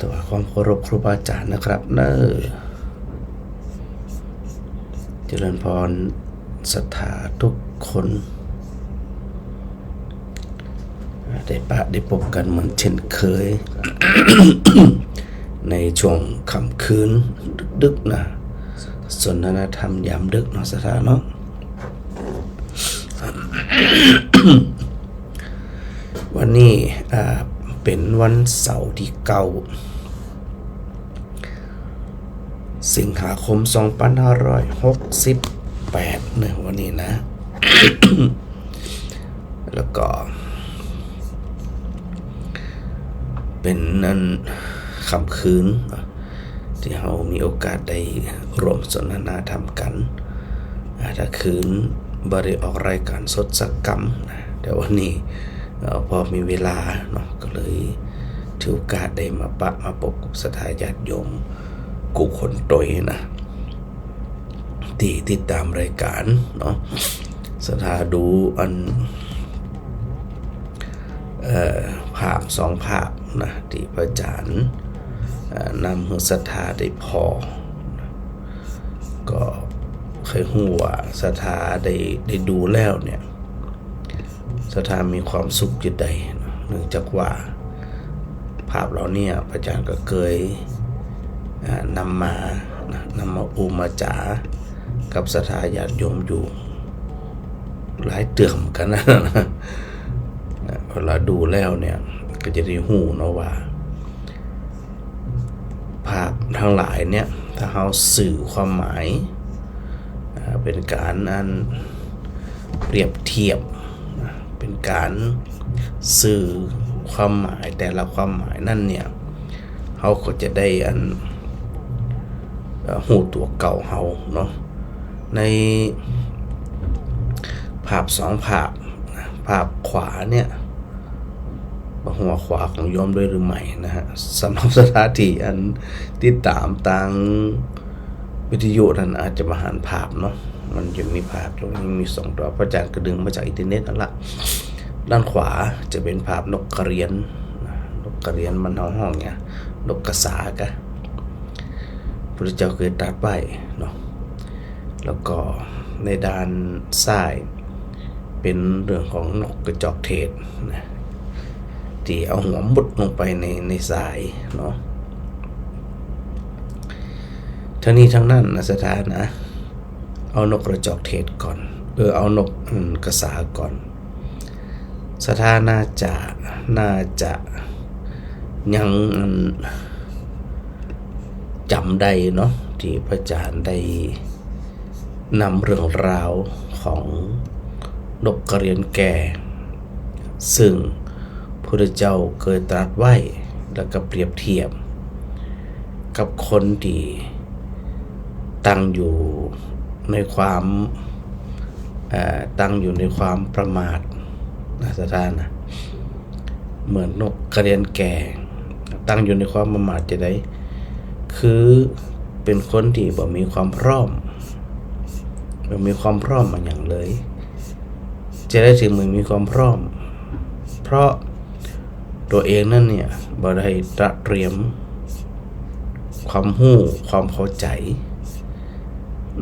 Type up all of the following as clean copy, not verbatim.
ตัวความเคารพครูบาอาจารย์นะครับเนอเจริญพรศรัทธาทุกคนได้ปะได้พบกันเหมือนเช่นเคย ในช่วงค่ำคืนดึกๆนะสนทนาธรรมยามดึกเนาะสถานเนาะ วันนี้เป็นวันเสาร์ที่9 สิงหาคม 2568เนี่ยวันนี้นะ แล้วก็เป็นนั้นค่ำคืนที่เรามีโอกาสได้ร่วมสนทนาธรรมกันถ้าคืนบริออกรายการสดสักกรรมแต่วันนี้พอมีเวลาเนาะก็เลยถือโอกาสได้มาพบกับศรัทธาญาติโยมกูคนตยนะที่ติดตามรายการเนาะศรัทธาดูอันภาพ2 ภาพนะที่พระอาจารย์นำให้ศรัทธาได้พอก็เคยหูว่าศรัทธาได้ดูแล้วเนี่ยศรัทธามีความสุขจิตใดเนื่องจากว่าภาพเราเนี่ยพระอาจารย์ก็เคยนำมาอุมาจากับศรัทธาญาติโยมอยู่หลายเตือมกันนะพอเราดูแล้วเนี่ยก็จะได้หูเนาะว่าภาพทั้งหลายเนี่ยถ้าเราสื่อความหมายเป็นการนั้นเปรียบเทียบเป็นการสื่อความหมายแต่ละความหมายนั่นเนี่ยเขาก็จะได้หูตัวเก่าเขาเนาะในภาพ2 ภาพภาพขวาเนี่ยหัวขวาของโยมด้วยหรือไม่นะฮะสำหรับสถานที่ติดตามทางวิทยุนั้นอาจจะมาหันภาพเนาะมันจะมีภาพตรงนี้มี2 ตัวพระอาจารย์ก็ดึงมาจากอินเทอร์เน็ตนั่นละด้านขวาจะเป็นภาพนกกระเรียนมันห้องเนี่ยนกกระสากะพระเจ้าเคยตรัสไว้เนาะแล้วก็ในด้านซ้ายเป็นเรื่องของนกกระจอกเทศนะที่เอาหัวมุดลงไปในทรายเนาะทั้งนี้ทั้งนั้นนะสถานนะเอานกกระจอกเทศก่อนเอานกกระสาก่อนสถาน่าจะยังจำได้เนาะที่พระอาจารย์ได้นำเรื่องราวของนกกระเรียนแก่ซึ่งพระพุทธเจ้าเคยตรัสไว้แล้วก็เปรียบเทียบกับคนที่ตั้งอยู่ในความประมาทนะสถานนะเหมือนนกกระเรียนแก่ตั้งอยู่ในความประมาทจะได้คือเป็นคนที่บ่มีความพร้อมมาอย่างเลยจะได้ถึงมีความพร้อมเพราะตัวเองนั่นเนี่ยบ่ได้เตรียมความรู้ความเข้าใจ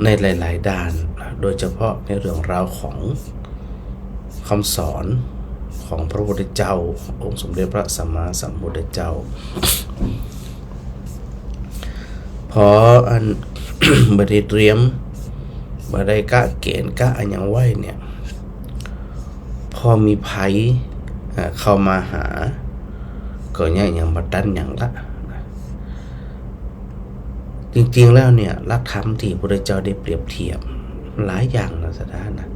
ในหลายๆด้านโดยเฉพาะในเรื่องราวของคำสอนของพระพุทธเจ้าองค์สมเด็จพระสัมมาสัมพุทธเจ้าพอบ่ได้เตรียมบ่ได้กะเกณฑ์กะอันยังไว้เนี่ยพอมีภัยเข้ามาหาก็ยังบ่ตันหยังละจริงๆแล้วเนี่ยหลักธรรมที่พระพุทธเจ้าได้เปรียบเทียบหลายอย่างนะสถานนะ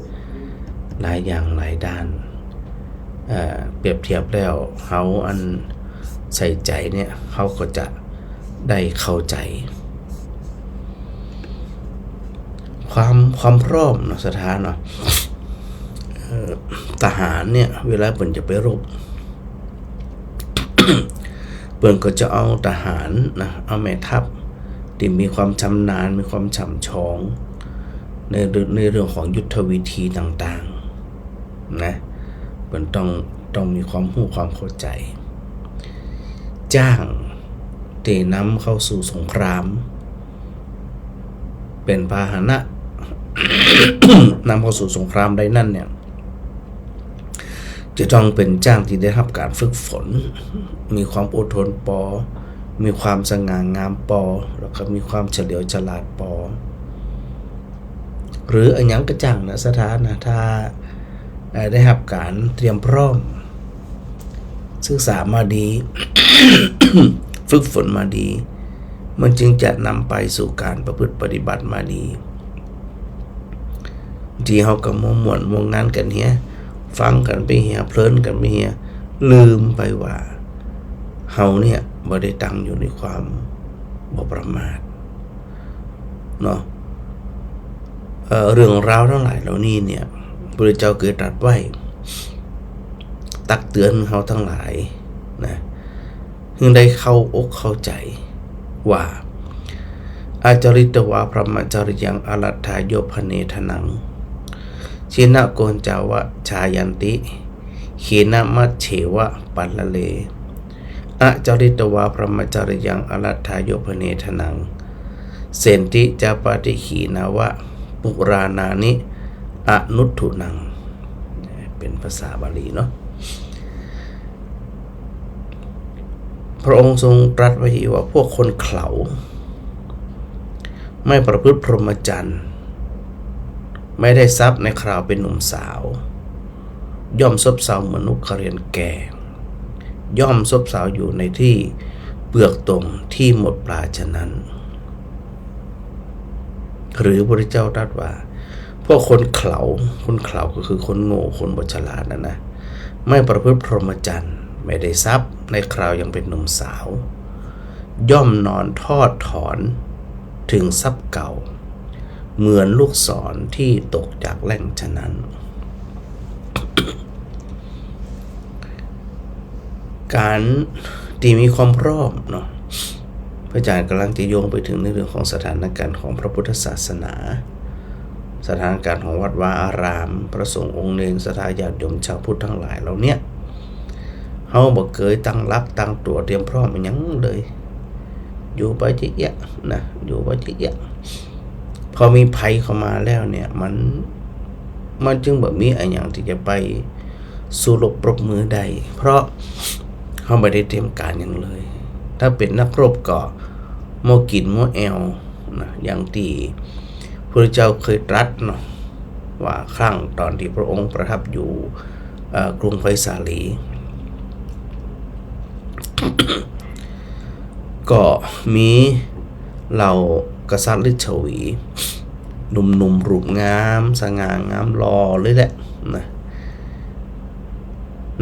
หลายอย่างหลายด้านเปรียบเทียบแล้วเขาอันใส่ใจเนี่ยเขาก็จะได้เข้าใจความพร้อมเนาะสถานเนาะทหารเนี่ยเวลาเปิ่นจะไปรบ เปิ่นก็จะเอาทหารนะเอาแม่ทัพที่มีความชำนาญมีความฉ่ำชองในเรื่องของยุทธวิธีต่างๆนะเปิ่นต้องมีความรู้ความเข้าใจจ้างเตนำเข้าสู่สงครามเป็นพาหนะ นำเข้าสู่สงครามได้นั่นเนี่ยจะต้องเป็นจ้างที่ได้รับการฝึกฝนมีความอดทนปอมีความสง่างามปอแล้วก็มีความเฉลียวฉลาดปอหรืออันยังกระจ่างนะสถานนะถ้าได้รับการเตรียมพร้อมศึกษามาดี ฝึกฝนมาดีมันจึงจะนำไปสู่การประพฤติปฏิบัติมาดีที่เขาก็ม่วนวงงานกันเฮียฟังกันไปเฮียเพลินกันไปเฮียลืมไปว่าเฮาเนี่ยบ่ได้ตั้งอยู่ในความบ่ประมาทเนาะเรื่องราวทั้งหลายเหล่านี้เนี่ยพระเจ้าเคยตรัสไว้ตักเตือนเฮาทั้งหลายนะจึงได้เข้าอกเข้าใจว่าอาจาริตวาพระมจริยังอรัตถายโยพเนทนังชินะโกนจาวะชายันติขีนะมัชเฉวะปัลเลอาจาริตวาพระมจริยังอรัตถายโยพเนทนังเสนติจาปาติขีนาวะปุรานานิอนุทุนังเป็นภาษาบาลีเนาะพระองค์ทรงตรัสไว้ว่าพวกคนเขลาไม่ประพฤติพรหมจรรย์ไม่ได้ทรัพย์ในคราวเป็นหนุ่มสาวย่อมซบเซาเหมือนนุกเรียนแก่ย่อมซบเซาอยู่ในที่เปลือกตมที่หมดปลาฉะนั้นหรือพระเจ้าตรัสว่าพวกคนเขลาก็คือคนโง่คนบ่ฉลาดนะไม่ประพฤติพรหมจรรย์ไม่ได้ทรัพย์ในคราวยังเป็นหนุ่มสาวย่อมนอนทอดถอนถึงทรัพย์เก่าเหมือนลูกศรที่ตกจากแหล่งฉะนั้น การที่มีความพร้อมเนาะพระอาจารย์กำลังจะโยงไปถึงในเรื่องของสถานการณ์ของพระพุทธศาสนาสถานการณ์ของวัดวาอารามพระสงฆ์องค์เนรศรัทธาญาติโยมชาวพุทธทั้งหลายเราเนี่ยเฮาบ่เคยตั้งรักตั้งตัวเตรียมพร้อมหยังเลยอยู่ไปจิยะนะอยู่ไปจิยะพอมีภัยเข้ามาแล้วเนี่ยมันจึงแบบมีอะไรอย่างที่จะไปสู้รบปรบมือได้เพราะเขาไม่ได้เตรียมการอย่างเลยถ้าเป็นนักรบก็โมกินโมแอลนะอย่างที่พระเจ้าเคยตรัสเนาะว่าครั้งตอนที่พระองค์ประทับอยู่กรุงไผ่สาลี ก็มีเหล่ากษัตริย์ฤชวีหนุ่มๆรูปงามสง่างามรอเลยแหละนะ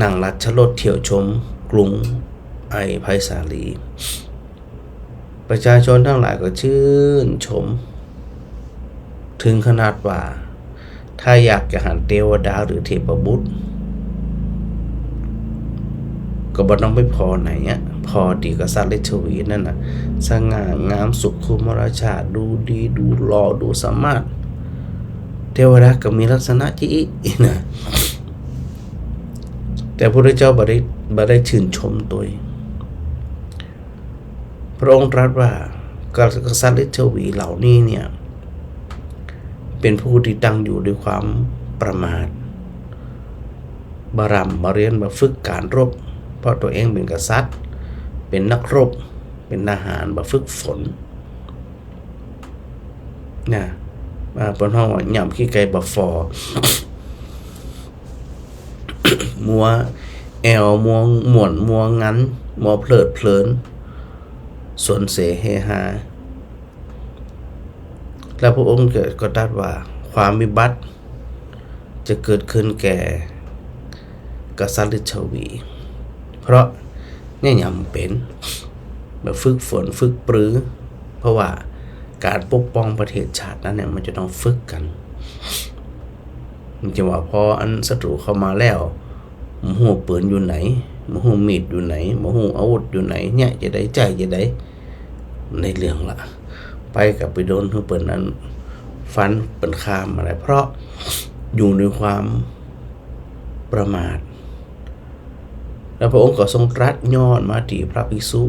นั่งรัชรถเที่ยวชมกรุงไผ่สาลีประชาชนทั้งหลายก็ชื่นชมถึงขนาดว่าถ้าอยากจะหันเทวดาหรือเทพบุตรก็บ่ต้องไปพอไหนอ่ะพอดีกษัตริย์ฤชวีนั่นน่ะสง่างามสุขุมราชาดูดีดูหล่อดูสามารถเทวดาก็มีลักษณะที่นะแต่พระพุทธเจ้าบ่ได้ชื่นชมตัวเองพระองค์ตรัสว่ากษัตริย์ฤชวีเหล่านี้เนี่ยเป็นผู้ที่ตั้งอยู่ด้วยความประมาทบารมมาเรียนมาฝึกการรบเพราะตัวเองเป็นกษัตริย์เป็นนักรบเป็นทหารมาฝึกฝนนะมาเป็นห้องหย่ำขี้ไก่บะฟอ มัวแอวมัวหม่วนมัวงั้นมัวเพลิดเพลินสวนเสเฮฮาแล้วพระองค์ก็ตรัสว่าความวิบัติ จะเกิดขึ้นแก่กษัตริย์ฤชวีเพราะเนี่ยยำเป็นแบบฝึกฝนฝึกปรือเพราะว่าการปกป้องประเทศชาตินั้นเนี่ยมันจะต้องฝึกกันมันจะว่าพออันศัตรูเข้ามาแล้วมหูปืนอยู่ไหนมหูมีดอยู่ไหนมหูอาวุธอยู่ไหนเนี่ยจะได้ใจจะได้ในเรื่องละไปกับไปโดนคือเปิดนั้นฟันเปิดคามอะไรเพราะอยู่ในความประมาทแล้วพระองค์ก็ทรงตรัสย้อนมาที่พระภิกษุ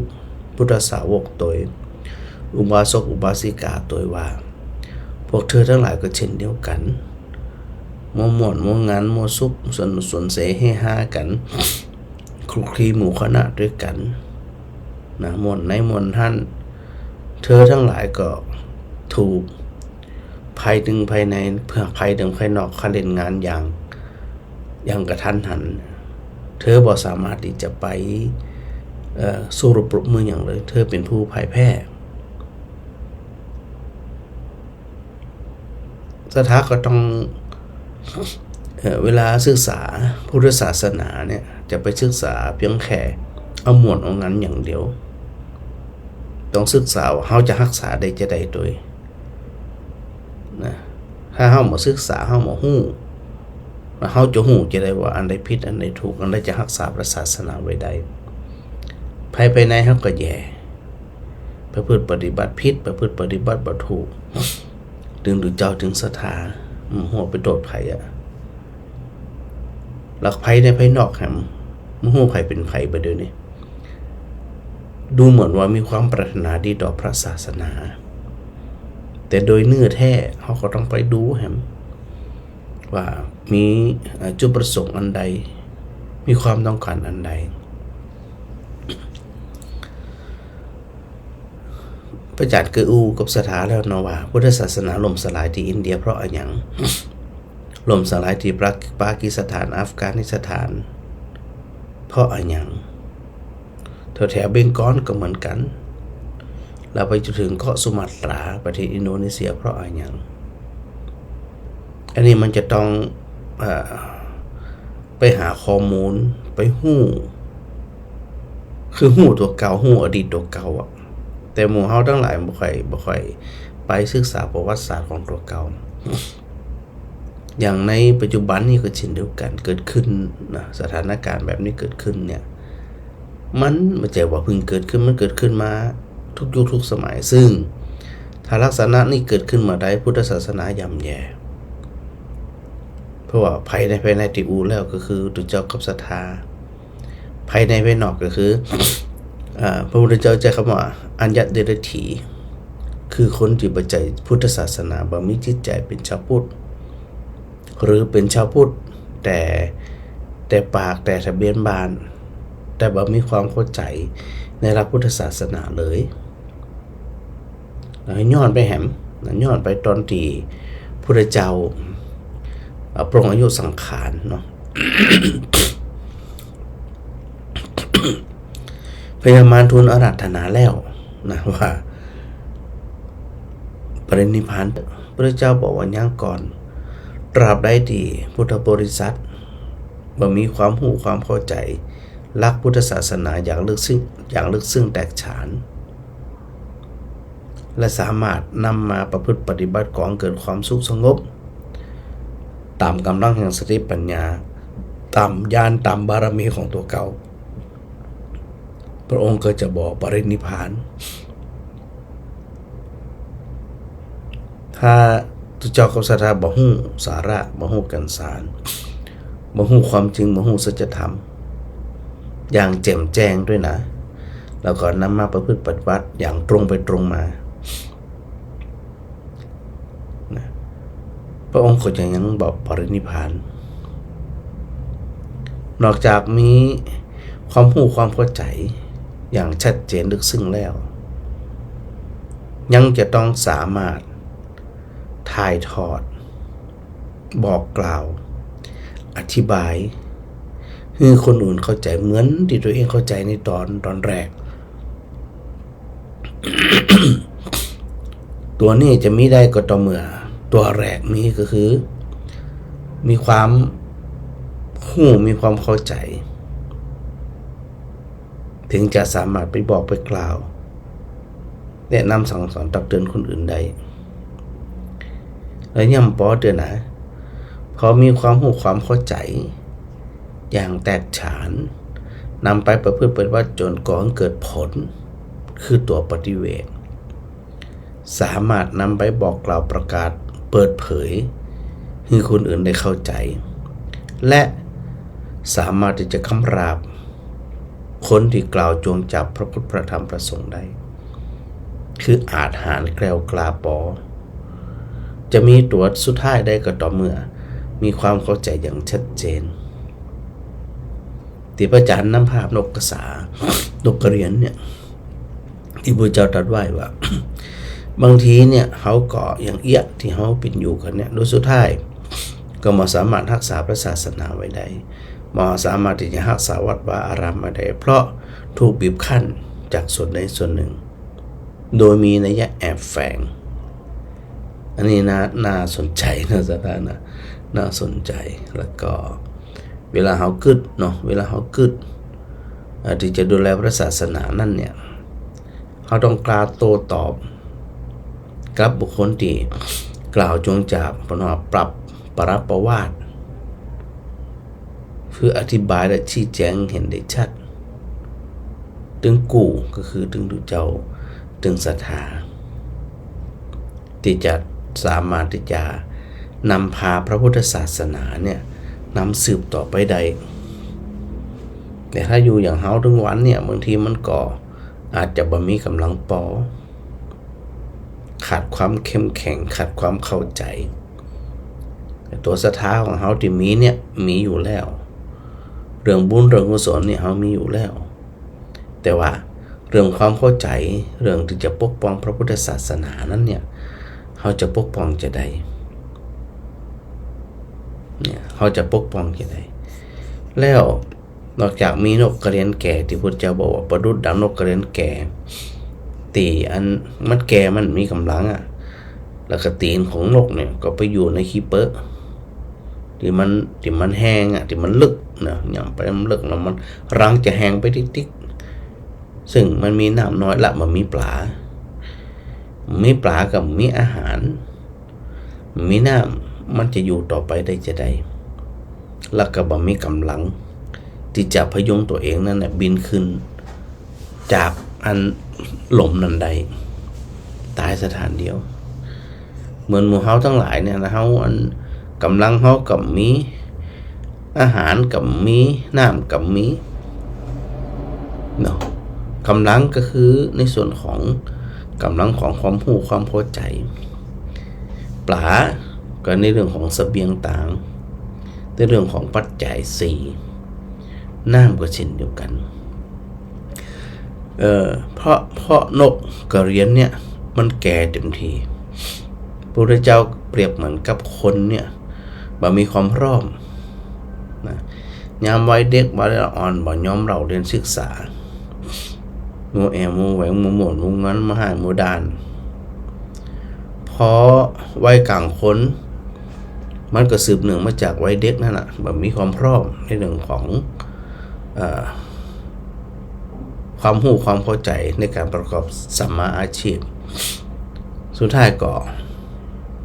พุทธสาวกตัวอุบาสกอุบาสิกาตัวว่าพวกเธอทั้งหลายก็เช่นเดียวกันมัวหมดมัวงานมัวซุกส่วนเสให้ห้ากันคลุกคลีหมู่คณะด้วยกันนะมวลในมวลท่านเธอทั้งหลายก็ถูกภัยดึงภายในเพื่อภัยดึงภายนอกเขาเล่นงานอย่างกระทันหันเธอบ่สามารถที่จะไปสู้รบปรบมืออย่างเลยเธอเป็นผู้พ่ายแพ้สถาก็ต้องเวลาศึกษาพุทธศาสนาเนี่ยจะไปศึกษาเพียงแค่เอาหมวดเอางั้นอย่างเดียวต้องศึกษาว่าเขาจะรักษาได้จะได้โดยนะถ้าเขามาศึกษาเขามาหู้แล้วเขาจะหู้จะได้ว่าอันใดผิดอันใดถูกอันใดจะรักษาศาสนาไว้ได้ภายในเขาก็แย่ประพฤติปฏิบัติผิดประพฤติปฏิบัติบ่ถูกดึงดูเจ้าถึงศรัทธาหัวไปโดดไผ่หลักไผ่ในไผ่นอกแหมหัวไผ่เป็นไผ่ไปเดี๋ยวนี้ดูเหมือนว่ามีความปรารถนาดีต่อพระศาสนาแต่โดยเนื้อแท้เขาก็ต้องไปดูแหมว่ามีจุดประสงค์อันใดมีความต้องการอันใดพระจัดเกอูกับสถาแล้วนะว่าพุทธศาสนาล่มสลายที่อินเดียเพราะอะไรอย่างล่มสลายที่ปากีสถานอัฟกานิสถานเพราะอะไรอย่างแถวเบงกอลก็เหมือนกันเราไปจนถึงเกาะสุมาตราประเทศอินโดนีเซียเพราะอะไรอย่างอันนี้มันจะต้องไปหาข้อมูลไปหู้คือหู้ตัวเก่าหู้อดีตตัวเก่าอ่ะแต่หมู่เฮาทั้งหลายบ่ค่อยไปศึกษาประวัติศาสตร์ของตัวเก่าอย่างในปัจจุบันนี้ก็เช่นเดียวกันเกิดขึ้นนะสถานการณ์แบบนี้เกิดขึ้นเนี่ยมันไม่ใช่ว่าเพิ่งเกิดขึ้นมันเกิดขึ้นมาทุกยุคทุกสมัยซึ่งถ้าลักษณะนี้เกิดขึ้นมาได้พุทธศาสนาย่ำแย่เพราะว่าภายในที่อูแล้วก็คือตุเจ้ากับศรัทธาภายในภายนอกก็คือพระพุทธเจ้าใช้คำว่าอัญญเดรถีคือคนที่ปัจจัยพุทธศาสนาบ่มีจิตใจเป็นชาวพุทธหรือเป็นชาวพุทธแต่ปากแต่ทะเบียนบ้านแต่บ่มีความเข้าใจในหลักพุทธศาสนาเลยย้อนไปแหมย้อนไปตอนที่พระเจ้าปรงอายุสังขารเนาะ พญามารทูลอาราธนาแล้วนะว่าปรินิพพานพระเจ้าบอกว่ายังก่อนตราบใดที่พุทธบริษัทบ่มีความรู้ความเข้าใจหลักพุทธศาสนาอย่างลึกซึ้งแตกฉานและสามารถนำมาประพฤติปฏิบัติก่อเกิดความสุขสงบตามกำลังแห่งสติปัญญาตามญาณตามบารมีของตัวเก่าพระองค์ก็จะบอกปรินิพพานถ้าตุเจ้ากับศรัทธาบ่ฮู้สาระบ่ฮู้กันสารบ่ฮู้ความจริงบ่ฮู้สัจธรรมอย่างแจ่มแจ้งด้วยนะแล้วก็นำมาประพฤติปฏิบัติอย่างตรงไปตรงมาพระองค์ก็จะยังบอกปรินิพพานนอกจากมีความรู้ความเข้าใจอย่างชัดเจนลึกซึ้งแล้วยังจะต้องสามารถถ่ายทอดบอกกล่าวอธิบายให้คนอื่นเข้าใจเหมือนที่ตัวเองเข้าใจในตอนแรก ตัวนี้จะมีได้ก็ต่อเมื่อตัวแรกนี้ก็คือ มีความมีความเข้าใจถึงจะสามารถไปบอกไปกล่าวแนะนำสั่งสอนตักเตือนคนอื่นได้และย่ำปอเตือนนะพอมีความความเข้าใจอย่างแตกฉานนำไปประพฤติปฏิบัติจนก่อให้เกิดผลคือตัวปฏิเวทสามารถนำไปบอกกล่าวประกาศเปิดเผยให้คนอื่นได้เข้าใจและสามารถที่จะคำราบคนที่กล่าวจวงจับพระพุทธพระธรรมพระสงฆ์ได้คืออาจหารแกล้วกลาปอจะมีตัวสุดท้ายได้ก็ต่อเมื่อมีความเข้าใจอย่างชัดเจนที่พระอาจารย์นำภาพนกกระสานกกระเรียนเนี่ยที่พระเจ้าตรัสไว้ว่า บางทีเนี่ยเขาก็อย่างเอี้ยที่เขาเป็นอยู่กันเนี่ยโดยสุดท้ายก็มาสามารถรักษาพระศาสนาไว้ได้มาสามารถที่จะรักษาวัดวาอารามมาได้เพราะถูกบีบคั้นจากส่วนใดส่วนหนึ่งโดยมีนัยแอบแฝงอันนี้น่าสนใจนะสถานะน่าสนใจแล้วก็เวลาเขากึดเนาะเวลาเขากึดที่จะดูแลพระศาสนานั่นเนี่ยเขาต้องกล้าโต้ตอบกับบุคคลที่กล่าวจงจับปนปรับปรับประวาทเพื่ออธิบายและชี้แจงเห็นได้ชัดถึงกูก็คือถึงดูเจ้าถึงศรัทธาที่จะสามารถที่จะนำพาพระพุทธศาสนาเนี่ยนำสืบต่อไปได้แต่ถ้าอยู่อย่างเฮาถึงวันเนี่ยบางทีมันก็อาจจะบ่มีกำลังพอขาดความเข้มแข็งขาดความเข้าใจแต่ตัวศรัทธาของเฮาที่มีเนี่ยมีอยู่แล้วเรื่องบุญเรื่องกุศลเนี่ยเฮามีอยู่แล้วแต่ว่าเรื่องความเข้าใจเรื่องที่จะปกป้องพระพุทธศาสนานั้นเนี่ยเขาจะปกป้องจะได้เนี่ยเขาจะปกป้องจะได้แล้วนอกจากมีนกกระเรียนแก่ที่พุทธเจ้าบอกว่าประดุจดังนกกระเรียนแก่ตีอันมันแก่มันมีกำลังแล้วก็ตีนของนกเนี่ยก็ไปอยู่ในขี้เปอะที่มันแห้งที่มันลึกนะอย่างไปมันลึกแล้วมันรังจะแห้งไปติ๊กๆซึ่งมันมีน้ำน้อยละมันมีปลากับมีอาหารมีน้ำมันจะอยู่ต่อไปได้จะได้แล้วก็บ่มีกำลังที่จะพยุงตัวเองนั่นแหละบินขึ้นจากอันหล่มนั้นใดตายสถานเดียวเหมือนหมู่เฮาทั้งหลายเนี่ยนะเฮาอันกำลังเฮากับมีอาหารกับมีน้ำกับมีเนาะกำลังก็คือในส่วนของกำลังของความรู้ความเข้าใจปลาก็ในเรื่องของเสบียงต่างในเรื่องของปัจจัย4น้ำก็เช่นเดียวกันเพราะนกกระเรียนเนี่ยมันแก่เต็มทีพระพุทธเจ้าเปรียบเหมือนกับคนเนี่ยบ่มีความพร้อมนะยามวัยเด็กวัยอ่อนบ่ยอมเราเรียนศึกษามูแอมูแหวงมูหมวนมูงั้นมาหามูดานพอวัยกลางคนมันก็สืบเนื่องมาจากวัยเด็กนั่นแหละแบบมีความพร้อมในเรื่องของความรู้ความเข้าใจในการประกอบสัมมาอาชีพสุดท้ายก็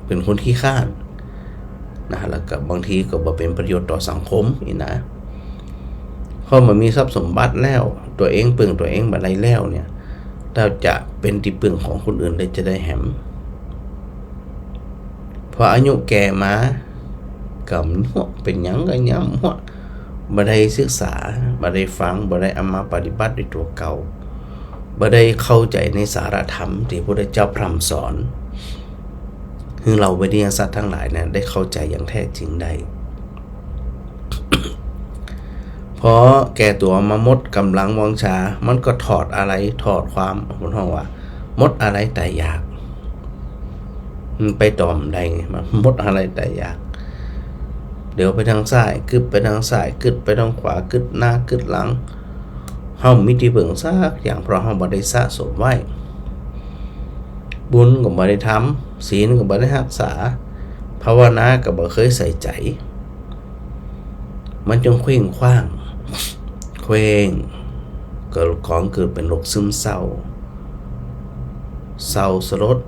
เป็นคนขี้ข้านนะแล้วก็บางทีก็บ่เป็นประโยชน์ต่อสังคมนี่นะพอมันมีทรัพย์สมบัติแล้วตัวเองปึงตัวเองบัดไรแล้วเนี่ยเราจะเป็นที่ปึงของคนอื่นได้จะได้แหมพออายุแก่มากับหัวเป็นหยังก็ย้ำหัวบ่ได้ศึกษาบ่ได้ฟังบ่ได้เอามาปฏิบัติด้วยตัวเก่าบ่ได้เข้าใจในสารธรรมที่พระพุทธเจ้าพร่ำสอนคือเราวิทยาศาสตร์ทั้งหลายเนี่ยได้เข้าใจอย่างแท้จริงได้ พอแก่ตัวมาหมดกำลังวังชามันก็ถอดความคุณห้องว่ามดอะไรแต่อยากมันไปตอมได้ไงมันมดอะไรแต่อยากเดี๋ยวไปทางซ้ายกึดไปทางซ้ายกึดไปทางขวากึดหน้ากึดหลังเฮามีที่เบิ่งซักอย่างเพราะเฮาบ่ได้สะสมไว้บุญก็บ่ได้ทำศีลก็บ่ได้รักษาภาวนาก็บ่เคยใส่ใจ มันจงเคว้งคว้างเคว้งเกิดของเกิดเป็นโรคซึมเศร้าสลด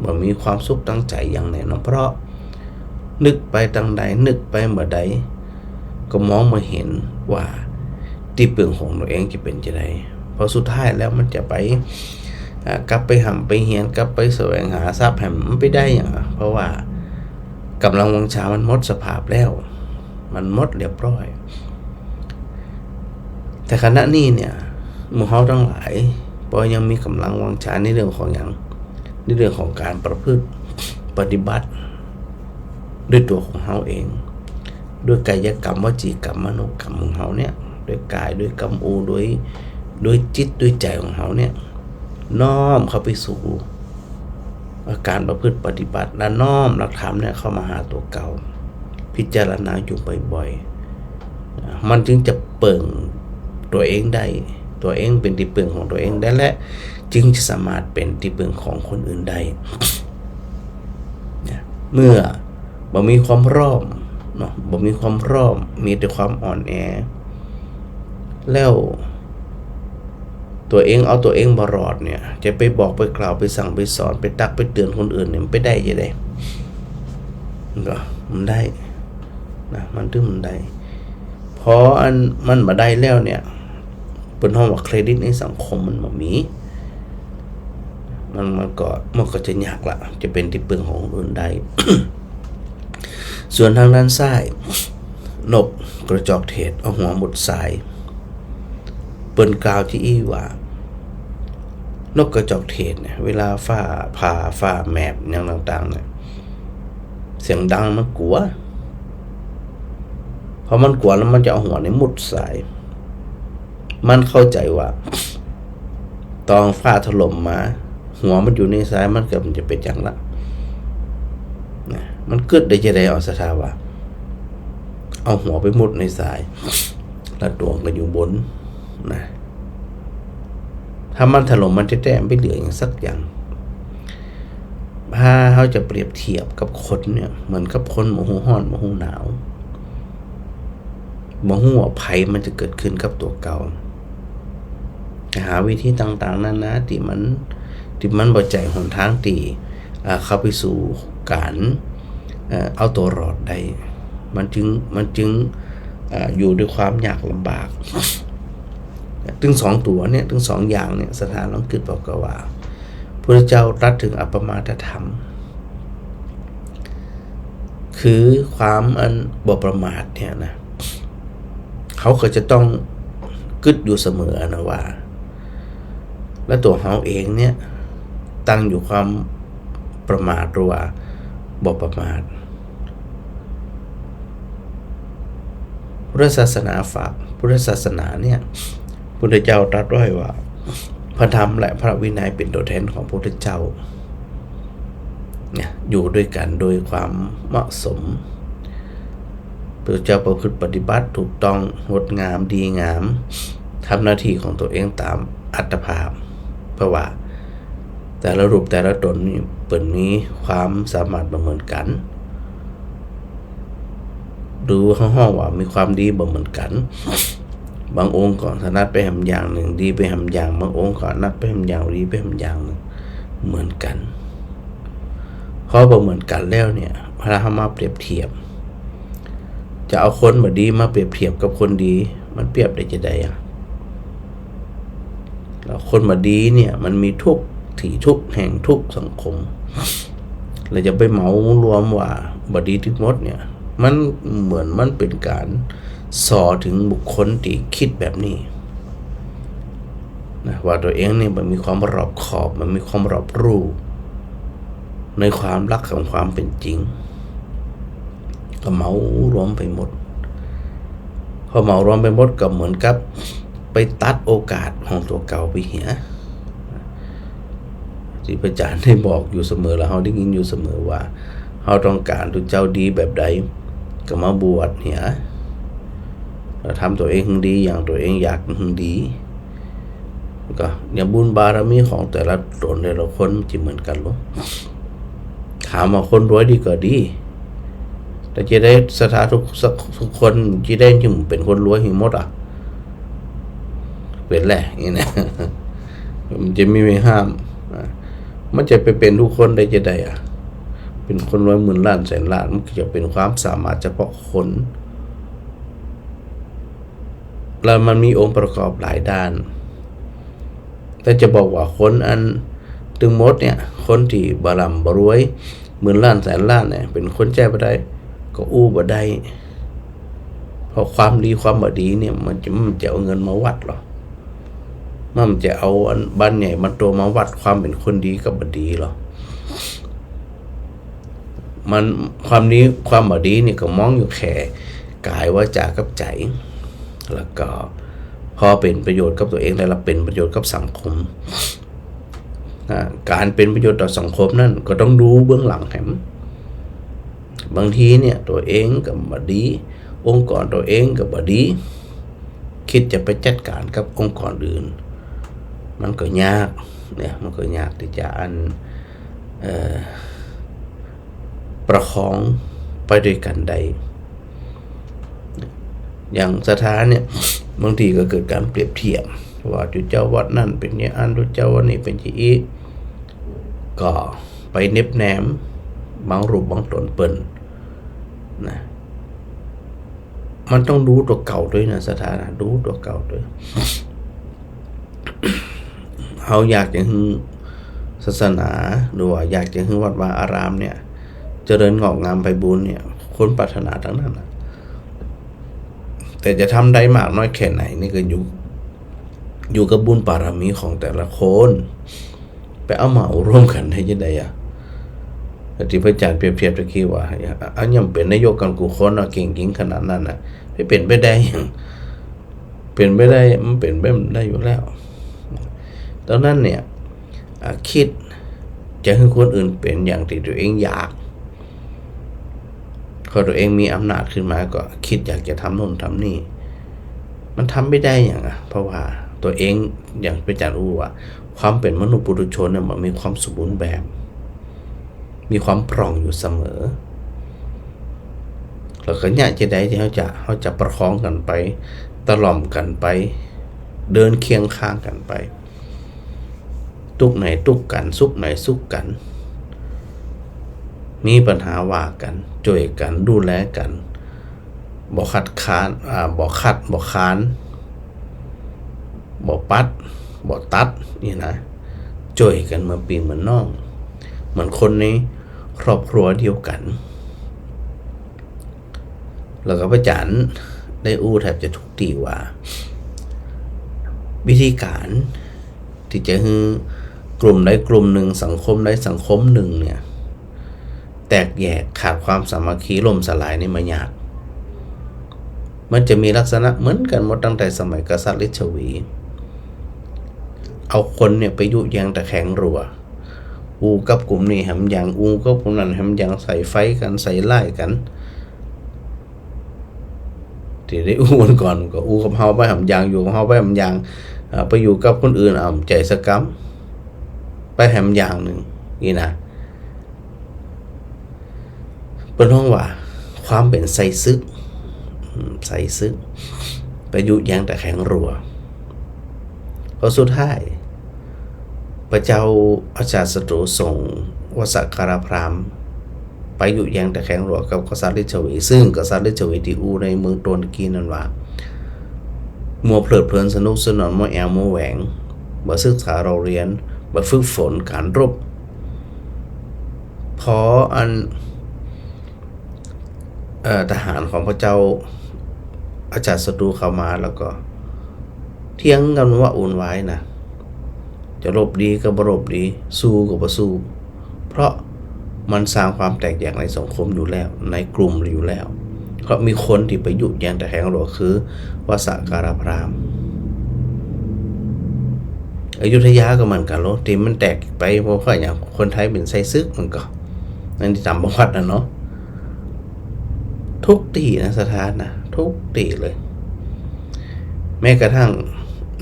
บ่มีความสุขตั้งใจอย่างแน่นอนเพราะนึกไปทางใดนึกไปเมื่อใดก็มองมาเห็นว่าที่เปลืองของตัวเองจะเป็นจะไดพอสุดท้ายแล้วมันจะไปกลับไปหำไปเฮียนกลับไปแสวงหาทรัพย์ให้มันไปได้อย่างเพราะว่ากำลังวังชามันหมดสภาพแล้วมันหมดเรียบร้อยแต่ขณะนี้เนี่ยหมู่เฮาทั้งหลายพอยังมีกำลังวังชาในเรื่องของอย่างในเรื่องของการประพฤติปฏิบัติด้วยตัวของเฮาเองด้วยกายกรรมวจีกรรมมโนกรรมของเฮาเนี่ยด้วยกายด้วยกรรมอูด้วยจิตด้วยใจของเฮาเนี่ยน้อมเข้าไปสู่การประพฤติปฏิบัติและน้อมหลักธรรมเนี่ยเข้ามาหาตัวเก่าพิจารณาอยู่บ่อยๆมันจึงจะเปิ่งตัวเองได้ตัวเองเป็นที่เปิ่งของตัวเองได้และจึงจะสามารถเป็นที่เปิ่งของคนอื่นได้เมื่อบ่มีความพร้อมเนาะบ่มีความพร้อมมีแต่ความอ่อนแอแล้วตัวเองเอาตัวเองบ่รอดเนี่ยจะไปบอกไปกล่าวไปสั่งไปสอนไปตักไปเตือนคนอื่นเนี่ยมันไปได้ยังไงก็มันได้นะมันถึงมันได้พออันมันมาได้แล้วเนี่ยเป็นห้องว่าเครดิตในสังคมมันบ่มีมันก็จะยากละจะเป็นที่พึ่งของคนอื่นได้ ส่วนทางด้านซ้ายนกกระจอกเทศเอาหัวหมุดสายเปิ้นกล่าวที่อีว่านกกระจอกเทศเนี่ยเวลาฟ้าแมบอย่างต่างๆเนี่ยเสียงดังมันกลัวพอมันกลัวแล้วมันจะเอาหัวในมุดสายมันเข้าใจว่าตอนฟ้าถล่มมาหัวมันอยู่ในสายมันเกิดมันจะเป็นอย่างละมันเกิดได้จะได้เอาสถาวะเอาหัวไปมุดในสายแล้วดวงก็อยู่บนนะถ้ามันถล่มมันจะแต้มไปเหลืออย่างสักอย่างถ้าเขาจะเปรียบเทียบกับคนเนี่ยเหมือนกับคนโมโหร้อนโมโหหนาวโมโหภัยมันจะเกิดขึ้นกับตัวเก่าหาวิธีต่างๆนั้นนะที่มันบ่ใจหนทางตีเข้าไปสู่การเอาตัวรอดได้มันจึงอยู่ด้วยความยากลำบากถึงสองตัวเนี่ยถึงสองอย่างเนี่ยสถานลองคิดบอกกันว่าพระเจ้าตรัสถึงอัปปมาทธรรมคือความอันบ่ประมาทเนี่ยนะเขาก็จะต้องคิดอยู่เสมอนะว่าและตัวเขาเองเนี่ยตั้งอยู่ความประมาทหรือว่าบ่ประมาทพุทธศาสนาฝากพุทธศาสนาเนี่ยพุทธเจ้าตรัสไว้ว่าพระธรรมและพระวินัยเป็นตัวแทนของพระพุทธเจ้าเนี่ยอยู่ด้วยกันโดยความเหมาะสมพระเจ้าประพฤติปฏิบัติถูกต้องงดงามดีงามทำหน้าที่ของตัวเองตามอัตภาพเพราะว่าแต่ละรูปแต่ละตนนี่เปิดมีความสามารถบ่เหมือนกันดูห้องว่ามีความดีบ่เหมือนกันบางองค์ก็ถนัดไปทำอย่างหนึ่งดีไปทำอย่างบางองค์ก็นัดไปทำอย่างดีไปทำอย่างหนึ่งเหมือนกันเพราะบ่เหมือนกันแล้วเนี่ยพอเรามาเปรียบเทียบจะเอาคนบ่ดีมาเปรียบเทียบกับคนดีมันเปรียบได้จะได้แล้วคนบ่ดีเนี่ยมันมีทุกที่ทุกแห่งทุกสังคมเราจะไปเหมารวมว่าบ่ดีทั้งหมดเนี่ยมันเหมือนมันเป็นการส่อถึงบุคคลที่คิดแบบนี้นะว่าตัวเองเนี่ยมันมีความรอบขอบมันมีความรอบรู้ในความรักของความเป็นจริงก็เหมารวมไปหมดพอเหมารวมไปหมดก็เหมือนกับไปตัดโอกาสของตัวเก่าไปเหียที่พระอาจารย์ได้บอกอยู่เสมอแล้วเราได้ยินอยู่เสมอว่าเราต้องการตัวเจ้าดีแบบใดก็มาบวชเนี่ยเราทำตัวเองดีอย่างตัวเองอยากดีก็อย่างบุญบารมีของแต่ละตนแต่ละคนจะเหมือนกันหรอถามว่าคนรวยดีก็ดี แต่จะได้สถาทุกคนจะได้จึงเป็นคนรวยหิมดเป็นแหละนี่นะมันจะไม่ห้ามมันจะไปเป็นทุกคนได้จะได้เป็นคนรวยหมื่นล้านแสนล้านมันจะเป็นความสามารถเฉพาะคนแล้วมันมีองค์ประกอบหลายด้านแต่จะบอกว่าคนอันตึงมดเนี่ยคนที่บารำบรวยหมื่นล้านแสนล้านเนี่ยเป็นคนใจบ่ได้ก็อู้บ่ได้เพราะความดีความบ่ดีเนี่ยมันจะเอาเงินมาวัดหรอมันจะเอาอันบ้านใหญ่มันตัวมาวัดความเป็นคนดีกับบ่ดีหรอมันความนี้ความบ่ดีนี่ก็มองอยู่แค่กายวาจากับใจแล้วก็พอเป็นประโยชน์กับตัวเองแล้วเป็นประโยชน์กับสังคมการเป็นประโยชน์ต่อสังคมนั่นก็ต้องดูเบื้องหลังแหมบางทีเนี่ยตัวเองกับบดีองค์กรตัวเองกับบดีคิดจะไปจัดการกับองค์กรอื่นมันก็ยากเนี่ยมันก็ยากที่จะประคองไปด้วยกันได้อย่างสถานเนี่ยบางทีก็เกิดการเปรียบเทียบว่าจุเจ้าวัดนั่นเป็นอย่างอันจุเจ้าวัดนี่เป็นอย่างนี้ก็ไปเน็บแนมบางรูปบางตนเปิ้นนะมันต้องดูตัวเก่าด้วยนะสถานะดูตัวเก่าด้วยเขาอยากจะให้ศาสนาหรือว่าอยากจะให้วัดวาอารามเนี่ยเจริญงอกงามไพบูลย์เนี่ยคนปรารถนาทั้งนั้นนะแต่จะทำได้มากน้อยแค่ไหนนี่ก็อยู่กับบุญบารมีของแต่ละคนไปเอามาร่วมกันได้ยังไงที่พระอาจารย์เปรียบเทียบตะกี้ว่าอันยังเป็นนายกกันกูคนเก่งจริงขนาดนั้นนะไม่เป็นไปได้อย่างเป็นไปได้มันเป็นไปได้อยู่แล้วตอนนั้นเนี่ยคิดจะให้คนอื่นเป็นอย่างที่ตัวเองอยากพอตัวเองมีอำนาจขึ้นมาก็คิดอยากจะทำโน่นทำนี่มันทำไม่ได้อย่างเพราะว่าตัวเองอย่างพระอาจารย์อู้ว่าความเป็นมนุษย์ปุถุชนเนี่ยมันมีความสมบูรณ์แบบมีความปร่องอยู่เสมอแล้วก็เนี่ยจะได้ที่เขาจะประคองกันไปตล่อมกันไปเดินเคียงข้างกันไปทุกไหนทุกกันสุขไหนสุขกันมีปัญหาว่ากันช่วยกันดูแลกันบ่ขัดขานบ่ขัดบ่ค้านบ่ปัดบ่ตัดนี่นะช่วยกันมาปีนเหมือนน้องเหมือนคนในครอบครัวเดียวกันแล้วก็พระอาจารย์ได้อู้แทบจะทุกทีว่าวิธีการที่จะให้กลุ่มใดกลุ่มหนึ่งสังคมใดสังคมหนึ่งเนี่ยแตกแยกขาดความสามัคคีล่มสลายนี่มันยากมันจะมีลักษณะเหมือนกันหมดตั้งแต่สมัยกษัตริย์ฤชวีเอาคนเนี่ยไปยุแยงแต่แข็งรัวอูกับกลุ่มนี้แหมอย่างอูกับกลุ่มนั้นแหมอย่างใส่ไฟกันใส่ไล่กันที่ได้อู้กันก่อนก็อู้กับเฮาไปแหมอย่างอยู่กับเฮาไปแหมอย่างไปอยู่กับคนอื่นใจสะกัมไปแหมอย่างหนึ่งนี่นะเป็นห้องว่าความเป็นใส่ซึกไปยุแยงแต่แข็งรัวพอสุดท้ายพระเจ้าอาชาศัตรูส่งวสักการพราหมณ์ไปยุแยงแต่แข็งรัวกับกษัตริย์ฤชวีซึ่งกษัตริย์ฤชวีที่อูในเมืองโตนกีนั่นว่ามัวเพลิดเพลินสนุกสนานมัวแอวมัวแหวงบ่ศึกษาเราเรียนบ่ฝึกฝนการรบพออันทหารของพระเจ้าอาจารย์ศัตรูเข้ามาแล้วก็เถียงกันว่าอุ่นไว้นะจะรบดีก็บ่รบดีสู้ก็บ่สู้เพราะมันสร้างความแตกแยกในสังคมอยู่แล้วในกลุ่มอยู่แล้วเพราะมีคนที่ไปยุแยงแต่แข็งรัวคือวสักการพราหมณ์อยุธยาก็เหมือนกันที่มันแตกไปเพราะว่าอย่างคนไทยเป็นไส้ซึกมันก็นั่นที่ตามประวัตินะเนาะทุกตีนะสถานนะทุกตีเลยแม้กระทั่ง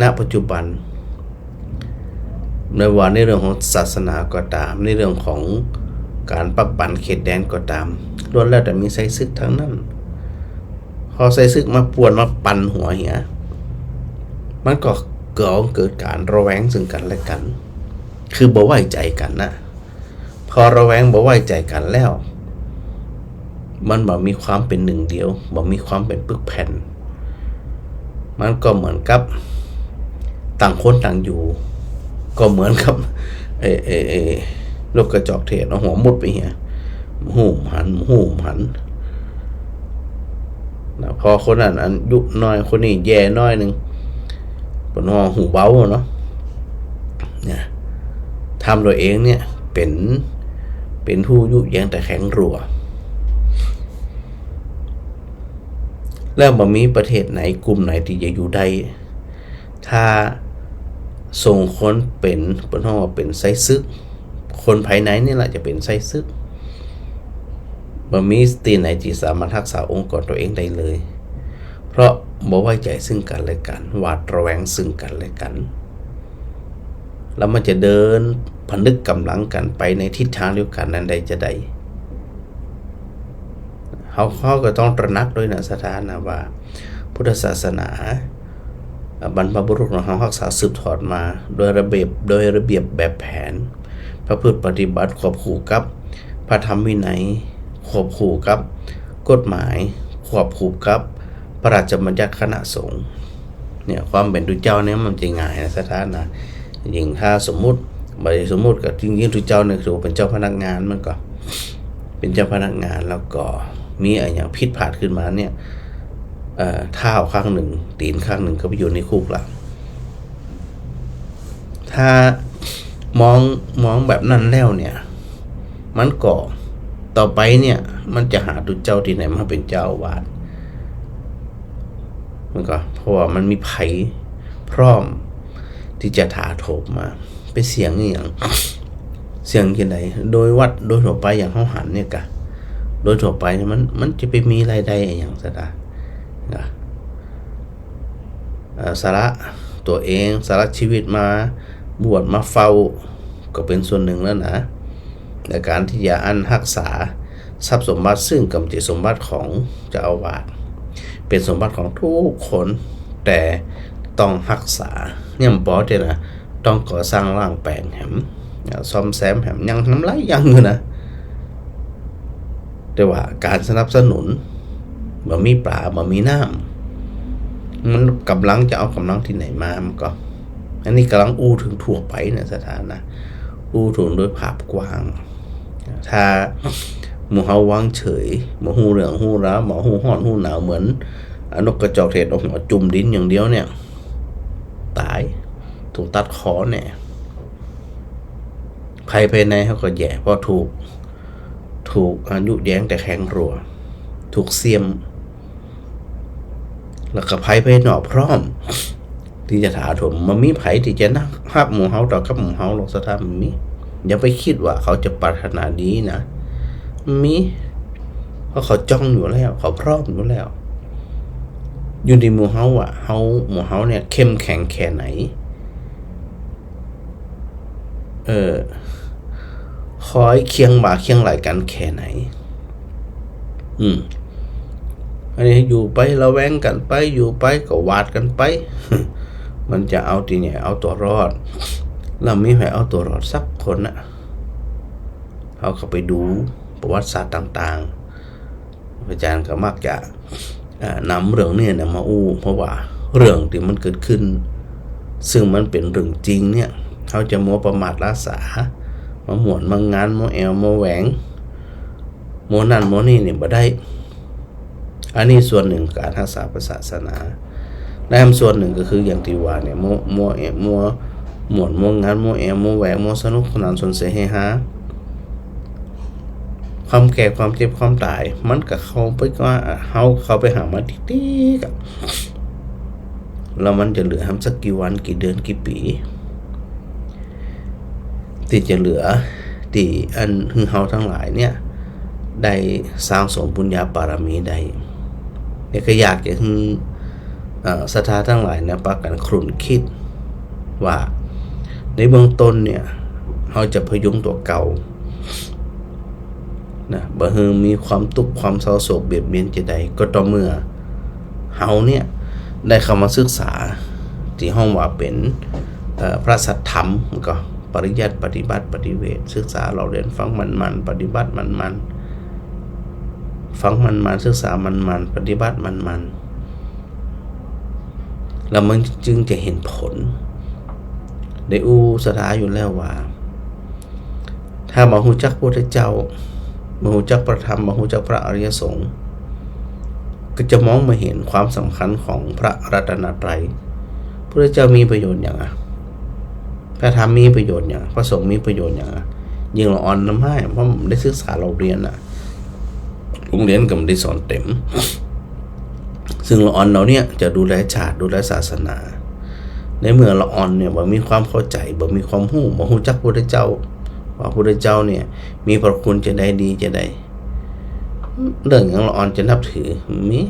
ณปัจจุบันในวันในเรื่องของศาสนาก็ตามในเรื่องของ การปักปันเขตแดนก็ตามล้วนแล้วแต่มีไส้ซึกทั้งนั้นพอไส้ซึกมาป่วนมาปั่นหัวเหียมันก็เกิดการระแวงซึ่งกันและกันคือบ่ไว้ใจกันนะพอระแวงบ่ไว้ใจกันแล้วมันบ่มีความเป็นหนึ่งเดียวบ่มีความเป็นปึกแผ่นมันก็เหมือนกับต่างคนต่างอยู่ก็เหมือนกับลูกกระจอกเทศเอาหัวมุดไปเหียหูมหันนะพอคนนั้นอันยุน้อยคนนี้แย่น้อยนึงปนหูเบาเนาะเนี่ยทำตัวเองเนี่ยเป็นผู้ยุแยงแต่แข็งรัวแล้วบ่มีประเทศไหนกลุ่มไหนที่จะอยู่ได้ถ้าส่งคนเป็นเป็นไส้ซึกคนภายในนี่แหละจะเป็นไส้ซึกบ่มีตีไหนที่สามารถรักษาองค์กรตัวเองได้เลยเพราะบ่ไว้ใจซึ่งกันและกันหวาดระแวงซึ่งกันและกันแล้วมันจะเดินผนึกกำลังกันไปในทิศทางเดียวกันนั้นใดจะใดเขาก็ต้องตระหนักด้วยนะสถานะว่าพุทธศาสนาบรรพบุรุษของเขารักษาสืบทอดมาโดยระเบียบแบบแผนพระพฤติปฏิบัติควบคู่กับพระธรรมวินัยควบคู่กับกฎหมายควบคู่กับพระราชบัญญัติคณะสงฆ์เนี่ยความเป็นดุจเจ้าเนี่ยมันจะง่ายนะสถานะยิ่งถ้าสมมุติกับจริงๆดุจเจ้าเนี่ยถือเป็นเจ้าพนักงานมันก็เป็นเจ้าพนักงานแล้วก็มีอะไรอย่างผิดพลาดขึ้นมาเนี่ยเท้าข้างหนึ่งตีนข้างหนึ่งก็ไปอยู่ในคุกละถ้ามองแบบนั้นแล้วเนี่ยมันก็ต่อไปเนี่ยมันจะหาดุจเจ้าที่ไหนมาเป็นเจ้าวาดมันก็เพราะว่ามันมีภัยพร้อมที่จะถาโถมมาไปเสียงอย่างยังไงโดยวัดโดยทั่วไปอย่างเขาหันเนี่ยกะโดยทั่วไปมันจะไปมีรายได้อย่างสระสาระตัวเองสาระชีวิตมาบวชมาเฝ้าก็เป็นส่วนหนึ่งแล้วนะในการที่จะรักษาทรัพย์สมบัติซึ่งกำจิตสมบัติของเจ้าอาวาสเป็นสมบัติของทุกคนแต่ต้องรักษาเนี่ยมันบอกเลยนะต้องก่อสร้างร่างแปลงแหมซ่อมแซมแหมยังทำไรยังอยู่นะแต่ว่าการสนับสนุนบ่มีปลาบ่มีน้ำมันกำลังจะเอากำลังที่ไหนมามันก็อันนี้กำลังถึงทั่วไปนะสถานะถึงโดยภาพกว้างถ้าหมู่เฮาวางเฉยหมู่ฮู้เรื่องฮู้ราวหมู่ฮู้ฮ้อนฮู้หนาวเหมือนนกกระจอกเทศเอาหัวจุ่มดินอย่างเดียวเนี่ยตายถูกตัดคอเนี่ยภายในเขาก็แย่เพราะถูกยุแย้งแต่แข็งรัวถูกเสียมแล้วก็ภายนอกพร้อมที่จะถาโถมมันมีไผที่จะนักฮับหมู่เฮาต่อกับหมู่เฮาลงสถานมันมีอย่าไปคิดว่าเขาจะปรารถนาดีนะมีเพราะเขาจ้องอยู่แล้วเขาพร้อมอยู่แล้วอยู่ในหมู่เฮาหมู่เฮาเนี่ยเข้มแข็งแค่ไหนคอยเคียงบ่าเคียงไหลกันแค่ไหนอันนี้อยู่ไประแวงกันไปอยู่ไปก็วาดกันไป มันจะเอาทีเนี่ยเอาตัวรอดเราไม่ให้เอาตัวรอดสักคนนะเขาเข้าไปดูประวัติศาสตร์ต่างๆอาจารย์ก็มักจะนำเรื่องนี้มาเพราะว่าเรื่องที่มันเกิดขึ้นซึ่งมันเป็นเรื่องจริงเนี่ยเขาจะมัวประมาทละสามาหมวนมางานมาแอวมาแหวงมัวนั่นมัวนี่เนี่ยบ่ได้อันนี้ส่วนหนึ่งการรักษาศาสนาและส่วนหนึ่งก็คืออย่างที่ว่าเนี่ยมัวหมวนมัวงานมัวแอวมัวแหวงมัวสนุกสนานสนเสเฮฮาความแก่ความเจ็บความตายมันก็เข้าไปว่าเขาไปหามาติ๊กๆกับแล้วมันจะเหลือทำสักกี่วันกี่เดือนกี่ปีที่จะเหลือที่อันคือเฮาทั้งหลายเนี่ยได้สร้างสมบุญญาบารมีได้เนี่ยก็อยากจะให้ศรัทธาทั้งหลายเนี่ยปากันครุ่นคิดว่าในเบื้องต้นเนี่ยเราจะพยุงตัวเก่า นะบ่ฮือมีความทุกข์ความเศร้าโศกเบียดเบียนจะใดก็ต่อเมื่อเฮาเนี่ยได้เข้ามาศึกษาที่ห้องว่าเป็นพระสัทธรรมก็ปริยัติปฏิบัติปฏิเวทศึกษาเราเรียนฟังมันปฏิบัติมันฟังมันศึกษามันปฏิบัติมันแล้วมันจึงจะเห็นผลได้สถาอยู่แล้วว่าถ้าบ่ฮู้จักพระพุทธเจ้าบ่ฮู้จักพระธรรมบ่ฮู้จักพระอริยสงฆ์ก็จะมองไม่เห็นความสำคัญของพระรัตนตรัยพระพุทธเจ้ามีประโยชน์อย่างพระธรรมมีประโยชน์อย่างพระสงฆ์มีประโยชน์อย่างยิ่งเราอ่อนน้ำให้เพราะได้ศึกษาเราเรียนโรงเรียนก็ไม่ได้สอนเต็มซึ่งเราอ่อนเราเนี่ยจะดูแลชาติดูแลศาสนาในเมื่อเราอ่อนเนี่ยบ่มีความเข้าใจบ่มีความรู้บ่ฮู้จักพระพุทธเจ้าว่าพระพุทธเจ้าเนี่ยมีพระคุณจะได้ดีจะได้เรื่องอย่างเราอ่อนจะนับถือมี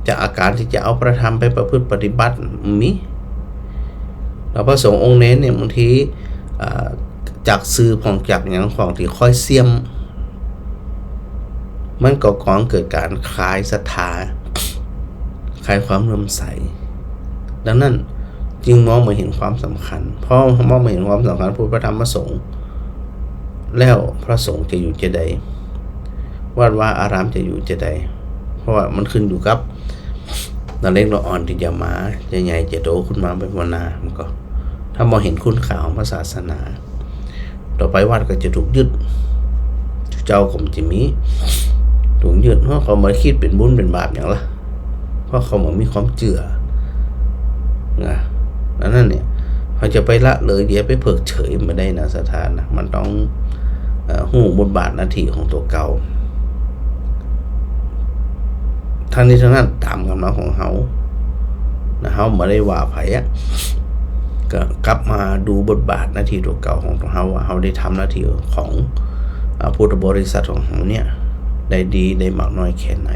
จากอาการที่จะเอาพระธรรมไปประพฤติปฏิบัติมีแล้วพระสงฆ์องค์เน้นเนี่ยบางทีจากซื้อของจากอย่างของที่ค่อยเสี่ยมมันก็ก่อเกิดการคลายศรัทธาคลายความเลื่อมใสดังนั้นจึงมองมาเห็นความสำคัญเพราะมองมาเห็นความสำคัญพุทธธรรมพระสงฆ์แล้วพระสงฆ์จะอยู่จะใดวัดว่าอารามจะอยู่จะใดเพราะว่ามันขึ้นอยู่กับเราเล็กเราอ่อนที่จะมาจะใหญ่จะโตขึ้นมาเป็นวนามันก็ถ้ามองเห็นคุณค่าของพระศาสนาต่อไปวัดก็จะถูกยึดเจ้าผมจะมีถูกยึดเพราะเขามาคิดเป็นบุญเป็นบาปอย่างละเพราะเขาเหมือนมีความเจือนะนั่นเนี่ยเขาจะไปละเลยเดี๋ยวไปเพิกเฉยไม่ได้นะสถานนะมันต้องหูบทบาทหน้าที่ของตัวเก่าทั้งนี้ทั้งนั้นตามคำnóiของเขานะเขาไม่ได้ว่าไผ่ก็กลับมาดูบทบาทหน้าที่ตัวเก่าของเขาว่าเขาได้ทำหน้าที่ของพุทธบริษัทของเขาเนี่ยได้ดีได้มากน้อยแค่ไหน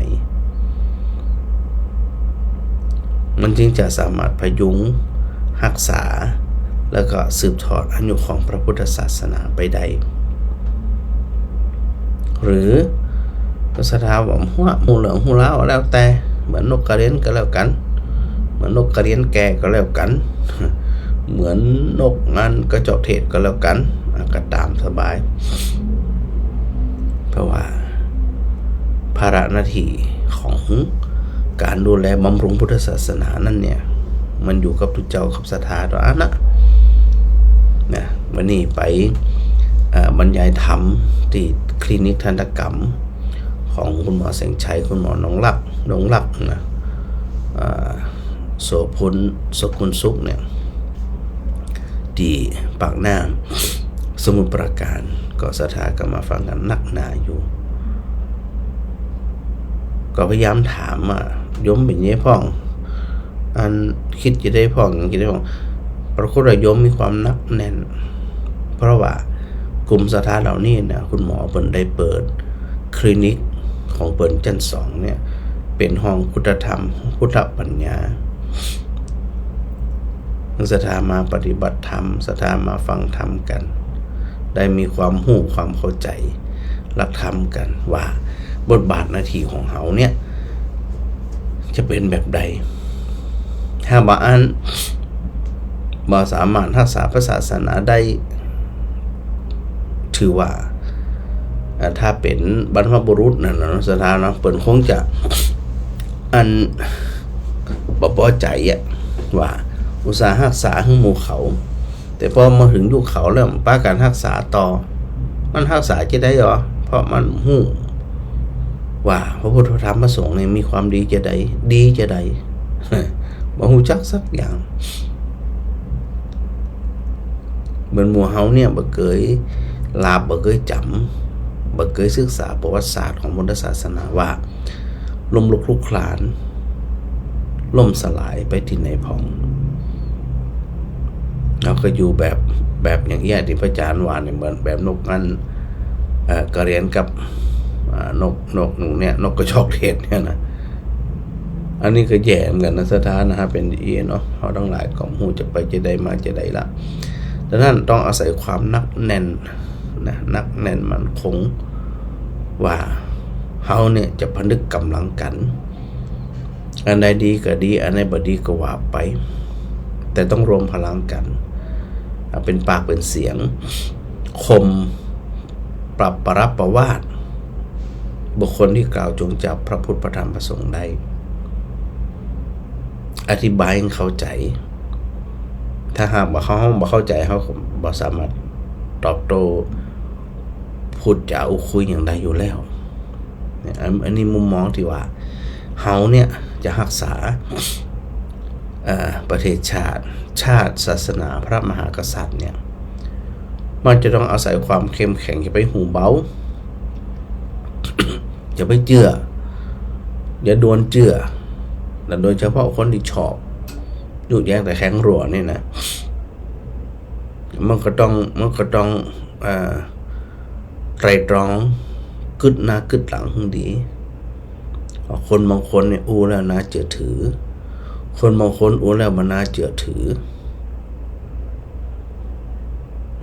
มันจึงจะสามารถพยุงรักษาแล้วก็สืบทอดอายุของพระพุทธศาสนาไปได้หรือสถาบันหัวหมูเหลืองหูล้าวแล้วแต่เหมือนนกกระเรียนก็แล้วกันเหมือนนกกระเรียนแก่ก็แล้วกันเหมือนนกงานกระจอกเทศก็แล้วกันก็ตามสบายเพราะว่าภาระหน้าที่ของการดูแลบำรุงพุทธศาสนานั่นเนี่ยมันอยู่กับทุกเจ้ากับศรัทธาตัวนะวันนี้ไปบรรยายธรรมที่คลินิกทันตกรรมของคุณหมอแสงชัยคุณหมอน้องลักนะโสพลสกุลสุขเนี่ยที่ปากน้ำสมุทรปราการก็ศรัทธาก็มาฟังกันนักหนาอยู่ก็พยายามถามยมเป็นยังพ่องอันคิดจะได้พ่องคิดได้พ่องปรากฏว่าโยมมีความนักแน่นเพราะว่ากลุ่มศรัทธาเหล่านี้นะคุณหมอเปิ่นได้เปิดคลินิกของเปิ่นชั้น2เนี่ยเป็นห้องพุทธธรรมพุทธปัญญาศรัทธามาปฏิบัติธรรมศรัทธามาฟังธรรมกันได้มีความรู้ความเข้าใจหลักธรรมกันว่าบทบาทหน้าที่ของเขาเนี่ยจะเป็นแบบใดถ้าบ่อันบ่สามารถรักษาพระศาสนาได้ถือว่าถ้าเป็นบรรพบุรุษนั่นนะสถานะเปิ่นคงจะอันบ่พอใจว่าอุตสาหรักษาให้หมู่เขาแต่พอมาถึงยุคเขาแล้วป้าการรักษาต่อมันรักษาจะได้หรอเพราะมันหู้ว่าพระพุทธธรรมพระสงฆ์เนี่ยมีความดีจะได้บ่ฮู้จักสักอย่างเหมือนหมู่เฮาเนี่ยบ่เคยลาบบ่เคยจำบ่เคยศึกษาประวัติศาสตร์ของพุทธศาสนาว่าล่มลุกคลุกคลานล่มสลายไปที่ไหนพองเราก็อยู่แบบอย่างเงี้ยที่พระอาจารย์ว่าเนี่ยเหมือนแบบนกนั้นกระเรียนกับนกหนูเนี่ยนกกระจอกเทศเนี่ยนะอันนี้ก็แย่เหมือนกันนะสถานะเป็นอีเนาะเขาทั้งหลายของหูจะไปจะได้มาจะได้ละดังนั้นต้องอาศัยความนักแน่น นะนักแน่นมันคงว่าเฮาเนี่ยจะผนึกกำลังกันอันใดดีก็ดีอันใดบ่ดีก็ว่าไปแต่ต้องรวมพลังกันเป็นปากเป็นเสียงคมปรับประรับประวาทบุคคลที่กล่าวจงจับพระพุทธพระธรรมพระสงฆ์ได้อธิบายให้เข้าใจถ้าหากว่าเขาบ่เข้าใจเขาบ่สามารถตอบโต้พูดจาคุยอย่างใดอยู่แล้วอันนี้มุมมองที่ว่าเฮาเนี่ยจะรักษาประเทศชาติศาสนาพระมหากษัตริย์เนี่ยมันจะต้องอาศัยความเข้มแข็งอย่าไปหูเบา อย่าไปเจืออย่าโดนเจือและโดยเฉพาะคนที่ชอบยุ่งแย่งแต่แข็งรัวนี่นะมันก็ต้องไตรตรองกึดหน้ากึดหลังให้ดีคนบางคนเนี่ยอู้แล้วน่าเชื่อถือคนบางคนอู้แล้วมันน่าเชื่อถือ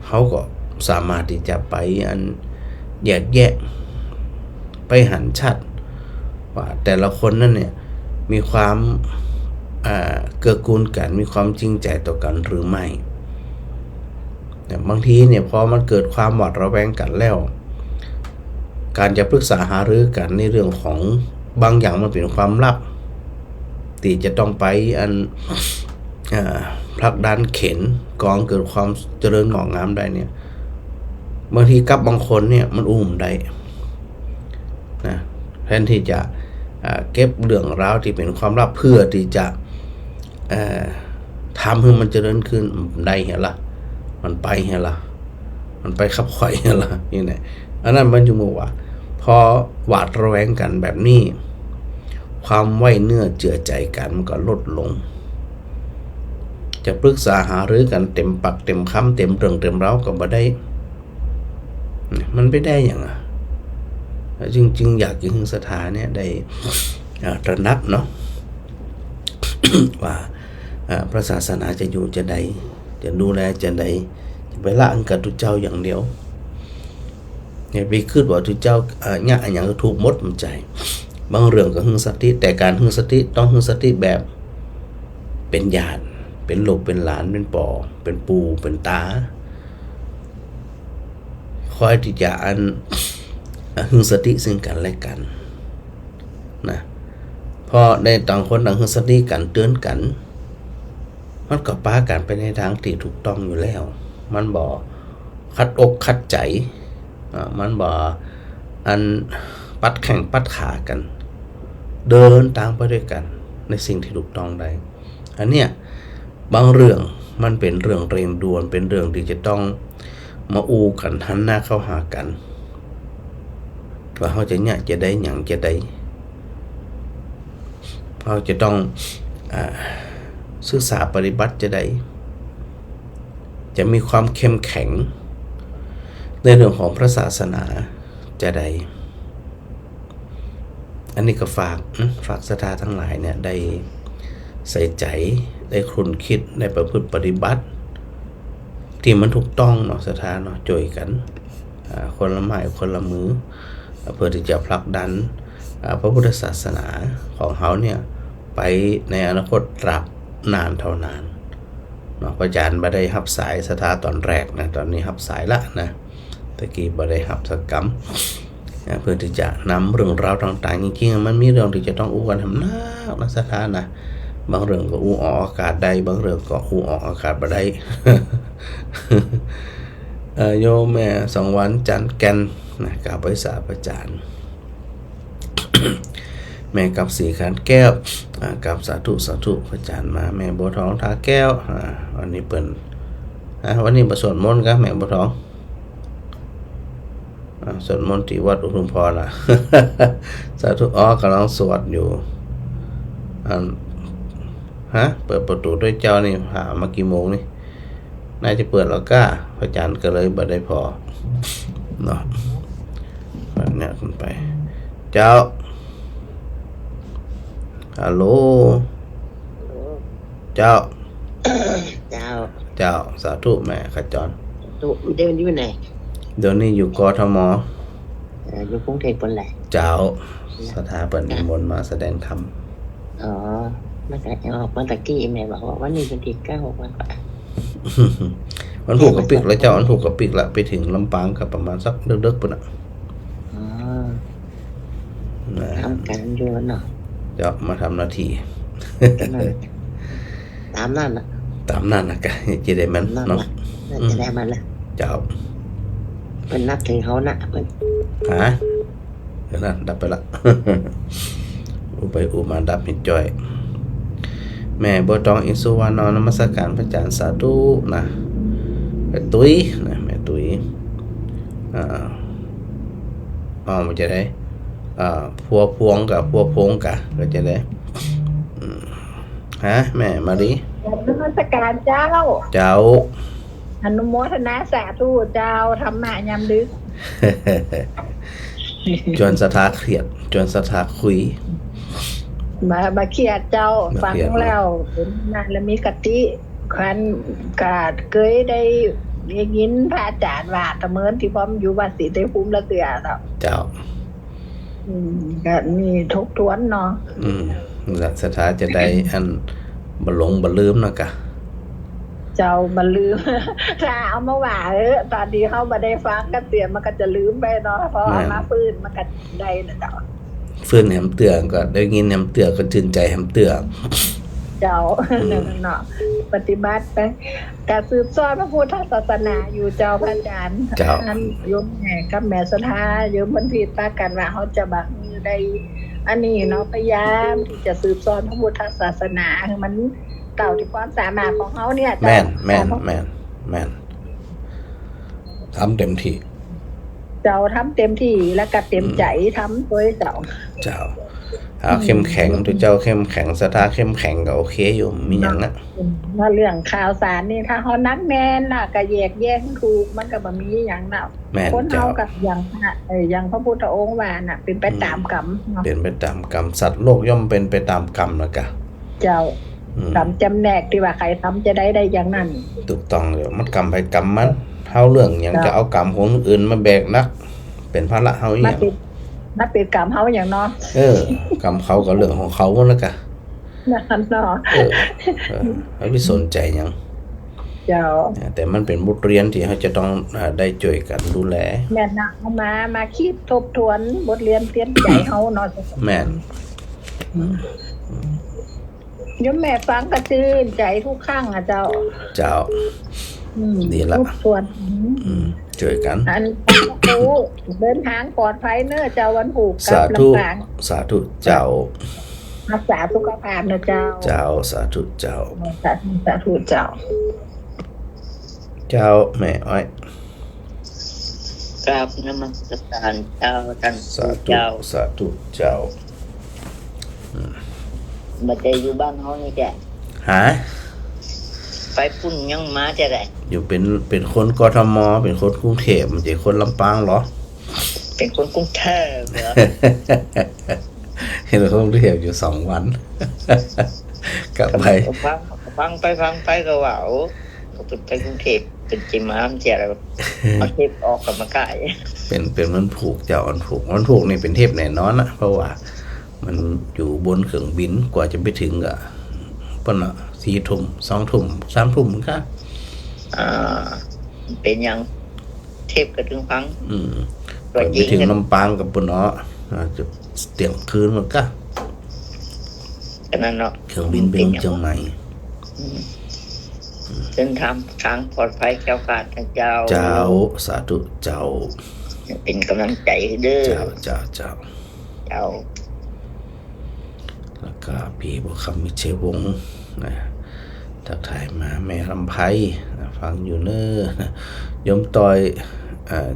เขาก็สามารถที่จะไปแยกแยะไปหันชัดว่าแต่ละคนนั่นเนี่ยมีความเกื้อกูลกันมีความจริงใจต่อกันหรือไม่บางทีเนี่ยพอมันเกิดความหวาดระแวงกันแล้วการจะปรึกษาหารือกันในเรื่องของบางอย่างมันเป็นความลับที่จะต้องไปผลักดันเข็นกองเกิดความเจริญงอกงามได้เนี่ยบางทีกับบางคนเนี่ยมันอุ้มได้นะแทนที่จะเก็บเรื่องราวที่เป็นความลับเพื่อที่จะทำให้มันเจริญขึ้นได้เหรอล่ะมันไปเหรอล่ะมันไปขับข่อยเหรอล่ะนี่แหละอันนั้นมันจะบอกว่าพอหวาดระแวงกันแบบนี้ความไว้เนื้อเจือใจกันมันก็ลดลงจะปรึกษาหารือกันเต็มปากเต็มคำเต็มเรื่องเต็มเร้าก็บ่ได้มันไม่ได้อย่างจึงอยากยิงสถานเนี่ยได้ตระหนักเนาะ ว่าพระศาสนาจะอยู่จะใดจะดูแลจะใดจะไปละอันกับทุกเจ้าอย่างเดียวอย่าไปคิดว่าทุกเจ้าเนี่ยอย่างก็ถูกมดมันใจบางเรื่องก็หึงสติแต่การหึงสติต้องหึงสติแบบเป็นญาติเป็นลูกเป็นหลานเป็นป่อเป็นปู่เป็นตาคอยที่จะหึงสติซึ่งกันและกันนะพอได้ต่างคนต่างหึงสติกันเตือนกันมันก็ป้ากันไปในทางที่ถูกต้องอยู่แล้วมันบ่คัดอกคัดใจมันบ่ปัดแข่งปัดขากันเดินตามไปด้วยกันในสิ่งที่ถูกต้องได้อันเนี้ยบางเรื่องมันเป็นเรื่องเร่งด่วนเป็นเรื่องที่จะต้องมาอูกันหันหน้าเข้าหากันว่าเขาจะเนี่ยจะได้อย่างจะได้เขาจะต้องศึกษาปฏิบัติจะได้จะมีความเข้มแข็งในเรื่องของพระศาสนาจะได้อันนี้ก็ฝากศรัทธาทั้งหลายเนี่ยได้ใส่ใจได้ครุ่นคิดได้ประพฤติปฏิบัติที่มันถูกต้องเนาะศรัทธาเนาะจ่วยกันคนละไม้คนละมือเพื่อที่จะผลักดันพระพุทธศาสนาของเขาเนี่ยไปในอนาคตตราบนานเท่านานเนาะอาจารย์บ่ได้รับสายศรัทธาตอนแรกนะตอนนี้รับสายละนะตะกี้บ่ได้รับสักกรรมเพื่อที่จะนำเรื่องราวต่างๆจริงๆมันมีเรื่องที่จะต้องอู้กันทำหน้าศรัทธานะบางเรื่องก็อู้ออกอากาศได้บางเรื่องก็อู้ออกอากาศบ่ได้ โยมแม่สองวันจันทร์แก่นนะกราบไหว้สาพระอาจารย์ แม่กับสีขันแก้วกับสาธุพระอาจารย์มาแม่บัวทองทาแก้ววันนี้เปิ่นวันนี้มาสวดมนต์ครับแม่บัวทองสวดมนต์ที่วัดอุทุมพรล่ะ สาธุกำลังสวดอยู่เปิดประตูด้วยเจ้านี่หามากี่โมงนี่น่าจะเปิดแล้วก็พระอาจารย์ก็เลยบ่ได้พอเนาะแบบนี้ขึ้นไปเจ้าฮัลโหลเจ้าสาธุแม่ขจรตัวเดี๋ยวมันอยู่ไหน เดี๋ยวนี้อยู่กทม.อยู่กรุงเทพฯพุ่นแหละ เจ้าสถาปัตย์นิมนต์มาแสดงธรรม อ๋อมันก็ออกมาตะกี้แม่บอกว่าวันนี้เป็นที่9วันกว่า มันผูกกับปิกแล้วเจ้ามันผูกกับปิกละไปถึงลำปางกับประมาณสักเดึกๆปุ่นอ่ะ อ๋อ นะ ทำการอยู่เนาะ เจ้ามาทำหน้าที่ ตามนั่นน่ะ ตามนั้นนะกะจะได้มัน นั่น เนาะ น่ะน่าจะได้มาแล้ว เจ้า เพิ่นนับถือเขานะเพิ่น ฮะเดี๋ยวนะดับไปละ อุไปอุมาดับมิดจ่อย แม่บัวตองอินสุวรรณนมัสการพระอาจารย์สาธุนะแม่ตุ้ยนะแม่ตุ้ยมันจะได้พัวพวงกับพัวพงกะก็จะได้ฮะแม่มาดิ นมัสการเจ้า เจ้า อนุโมทนาสาธุเจ้าธรรมะยามดึก จนสถาเครียดจนสถาคุย มาเขียดเจ้า มา ฟัง เขียด แล้วเป็นนั่นแล้วมีกติคันกาดเคยได้ยินพระอาจารย์ว่าตะเมินที่พร้อมอยู่วัดศรีเทพภูมิละเตือเนาะ เจ้า ก็มีทบทวนเนาะ แล้วสถาจะได้อันบ่หลงบ่ลืมเนาะกะ เจ้ามาลืม ถ้าเอามาว่าตอนที่เขามาได้ฟังก็เตือนมันก็จะลืมไปเนาะพอเอามาฟื้นมันก็ได้นะเจ้า ฟื้นแหมเตือก็ได้ยินแหมเตือก็ชื่นใจแหมเตือ เจ้าเนาะปฏิบัติไปการสืบสอนพระพุทธศาสนาอยู่เจ้าพระอาจารย์ เจ้า อันโยมแม่กับแม่สถาโยมมันผิดปากันว่าเขาจะบักมือได้อันนี้เนาะพยายามที่จะสืบสอนพระพุทธศาสนาให้มันเต่าที่ความสามารถของเขาเนี่ย แม่นแม่นแม่นแม่นทำเต็มที่ เจ้าทำเต็มที่แล้วก็เต็มใจทำด้วยเจ้า เจ้าเอาเข้มแข็งตัวเจ้าเข้มแข็งสถาเข้มแข็งก็โอเคอยู่มีหยังนะ ว่าเรื่องข่าวสารนี่ถ้าเขานักแน่นน่ะก็แยกแยะถูกมันก็บ่มีอย่างน่ะ แม่น คน เจ้า เฮากับอย่างพระพุทธองค์ว่าน่ะเป็นไปตามกรรมเนาะ เป็นไปตามกรรมสัตว์โลกย่อมเป็นไปตามกรรมนะกะ เจ้า อืม กรรมจำแนกที่ว่าใครทำจะได้อย่างนั้น ถูกต้องเลยมันกรรมไปกรรมมันเฮาเรื่องหยังจะเอากรรมของคนอื่นมาแบกนัก เป็นภาระเฮาอีหยัง มาปิดกรรมเฮาอย่างเนาะ กรรมเขาก็เรื่องของเขาแล้วกะ นั่นเนาะ ไม่สนใจหยัง เจ้า แต่มันเป็นบทเรียนที่เขาจะต้องได้ช่วยกันดูแล แม่น่ะเอามาคิดทบทวนบทเรียนเตือนใจเฮาเนาะ แม่น โยมแม่ฟังก็ชื่นใจทุกครั้งอ่ะเจ้า เจ้า ดีละ ทบทวน ช่วยกัน อันโอ้เดินทางปลอดภัยเนอะเจ้าวันผูกกั สา บ ธุ ลำปาง สาธุเจ้า รักษาสุขภาพนะเจ้า เจ้าสาธุเจ้า สาธุเจ้า เจ้าแม่อ้อย กราบนมัสการเจ้าท่าน สาธุ เจ้า สาธุเจ้า บ่ได้อยู่บ้านเฮานี่แหละ หา ไปปุ่นยังมาจะได้ อยู่เป็นคนกทมเป็นคนกรุงเทพมันจะคนลำปางเหรอ เป็นคนกรุงเทพเหรอ เห็นคนกรุงเทพอยู่2 วัน กลับไป ฟังไปก็ว่าโอ้ไปกรุงเทพเป็นจิมามเสียแล้วเอาเทพออกกับมากาย เป็นมันผูกเจ้ามันผูกนี่เป็นเทพแน่นอนนะเพราะว่ามันอยู่บนเครื่องบินกว่าจะไปถึงก็ปน4 ทุ่ม2 ทุ่ม3 ทุ่มก็ เป็นยังเทพก็ถึงฟัง ก่อนไปถึงลำปางกับปนเนาะจะเตียงคืนมันก็ ฉะนั้นเนาะ เครื่องบินเป็นเชียงใหม่ เส้นทางปลอดภัยแก้วขาดนะเจ้า เจ้าสาธุเจ้า เป็นกำลังใจเด้อ เจ้า เจ้า แล้วก็พี่บุคำมิเชวงศ์นะทักทายมาแม่ลำไพนะฟังอยู่เนอะยมตอย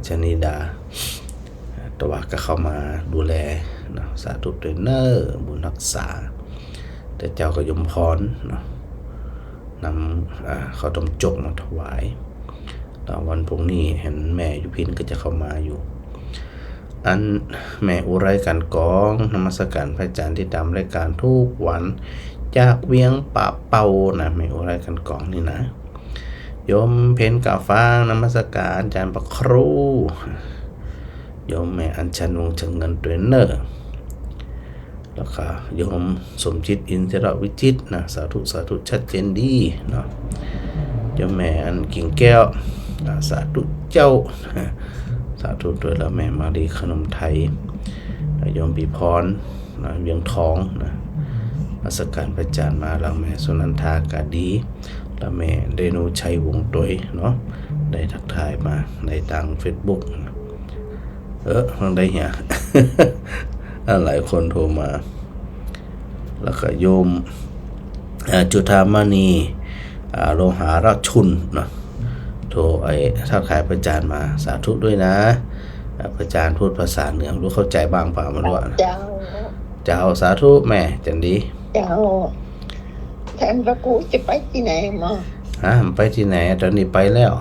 ชนิดาตัวก็เข้ามาดูแลนะสาธุด้วยเนอบุญรักษา แต่เจ้าก็ยมพรนะนำข้าวต้มจกมาถวายตอนวันพรุ่งนี้เห็นแม่ยุพินก็จะเข้ามาอยู่ อันแม่อุไรกันกองนมัสการพระอาจารย์ที่ตามรายการทุกวันจากเวียงป่าเป่านะแม่อุไรกันกองนี่นะ โยมเพ็ญกาฟ้างนมัสการอาจารย์ประครูโยมแม่อัญชันวงศ์เชิงเงินเทรนเนอร์แล้วก็โยมสมจิตอินทรวิจิตนะสาธุสาธุชัดเจนดีเนาะโยมแม่อันกิ่งแก้วสาธุเจ้าสาธุด้วยแล้วแม่มาดีขนมไทยโยมปีพรนะเวียงทองนะมาสการพระอาจารย์มาแล้วแม่สุนันทากาดีแล้วแม่เดนูชัยวงตวยเนาะได้ทักทายมาในทาง Facebook มันได้เหี้ย หลายคนโทรมาแล้วก็โยมจุฑามณีโลหาราชุนเนาะโทรทักทายพระอาจารย์มาสาธุด้วยนะพระอาจารย์พูดภาษาเหนือรู้เข้าใจบ้างเปล่ามันว่าเจ้าสาธุแม่จันดีเจ้าแทนพระครูจะไปที่ไหนมาไปที่ไหนตอนนี้ไปแล้ว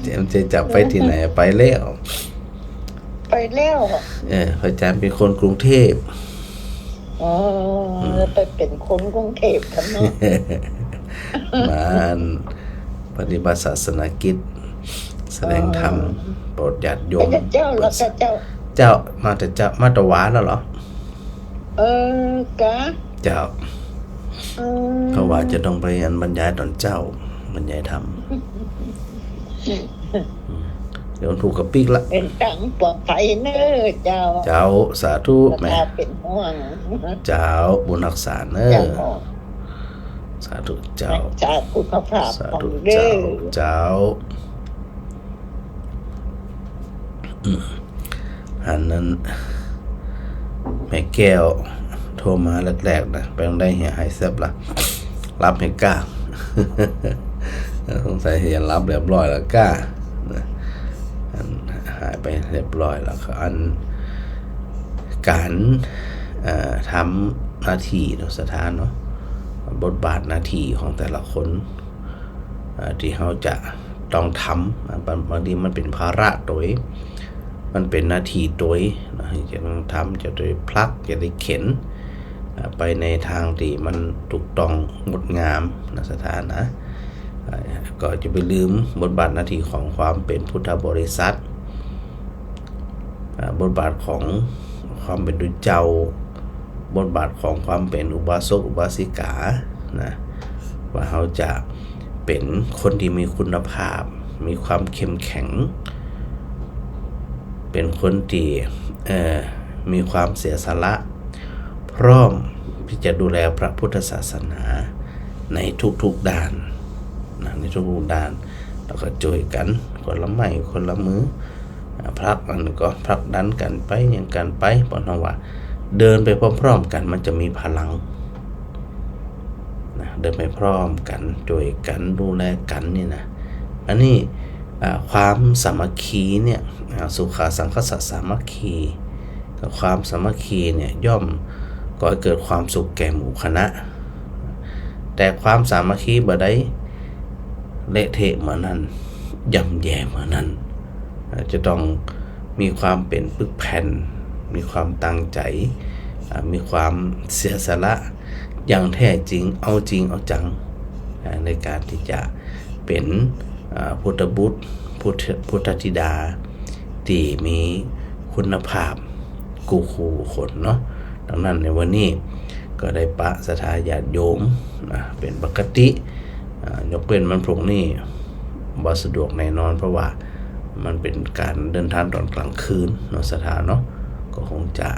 เจมจะจับไปที่ไหนไปแล้วพระอาจารย์เป็นคนกรุงเทพไปเป็นคนกรุงเทพกันเนาะมาปฏิบัติศาสนกิจแสดงธรรมโปรดญาติโยมเจ้ามาแต่เจ้ามาตะวาแล้วเหรกะเจ้าเขาว่าจะต้องไปบรรยายตอนเจ้าบรรยายธรรมเดี๋ยวถูกกับปีกละเป็นตังปลอดภัยเนอเจ้าสาธุแม่เป็นห่วงเจ้าบุญรักษาเนอสาธุเจ้าสาธุพระภาพสาธุเจ้าอันนั้นแม่แก้วโทรมาแรกๆนะไปต้องได้เหียหายเซฟละรับให้กล้าสงสัยเหียรับเรียบร้อยแล้วกล้าหายไปเรียบร้อยแล้วอันการทำหน้าที่สถานเนาะบทบาทหน้าที่ของแต่ละคนที่เขาจะต้องทำบางทีมันเป็นภาระตัวมันเป็นหน้าที่ตัวจะต้องทำจะได้พลักจะได้เข็นไปในทางที่มันถูกต้องงดงามนะสถานะก็จะไปลืมบทบาทหน้าที่ของความเป็นพุทธบริษัทบทบาทของความเป็นดุจเจ้าบทบาทของความเป็นอุบาสกอุบาสิกานะว่าเขาจะเป็นคนที่มีคุณภาพมีความเข้มแข็งเป็นคนที่มีความเสียสละพร้อมที่จะดูแลพระพุทธศาสนาในทุกๆด้านนะในทุกๆด้านแล้วก็ช่วยกันคนละไม้คนละมือพลักมันก็ผลักดันกันไปอย่างกันไปเพราะว่าเดินไปพร้อมๆกันมันจะมีพลังนะเดินไปพร้อมกันช่วยกันดูแลกันนี่นะอันนี้ความสามัคคีเนี่ยสุขาสังคสสามัคคีกับความสามัคคีเนี่ยย่อมก่อให้เกิดความสุขแก่หมู่คณะแต่ความสามัคคีบ่ได้เละเทะเหมือนนั้นย่ำแย่เหมือนนั้นจะต้องมีความเป็นปึกแผ่นมีความตั้งใจมีความเสียสละอย่างแท้จริงเอาจริงเอาจังในการที่จะเป็นพุทธบุตรพุทธธิดาที่มีคุณภาพคู่คนเนาะดังนั้นในวันนี้ก็ได้ปะสถาญาติโยมเป็นปกติยกเป็นมันพรุ่งนี้บ่สะดวกแน่นอนเพราะว่ามันเป็นการเดินทางตอนกลางคืนเนาะสถานเนาะก็คงจะ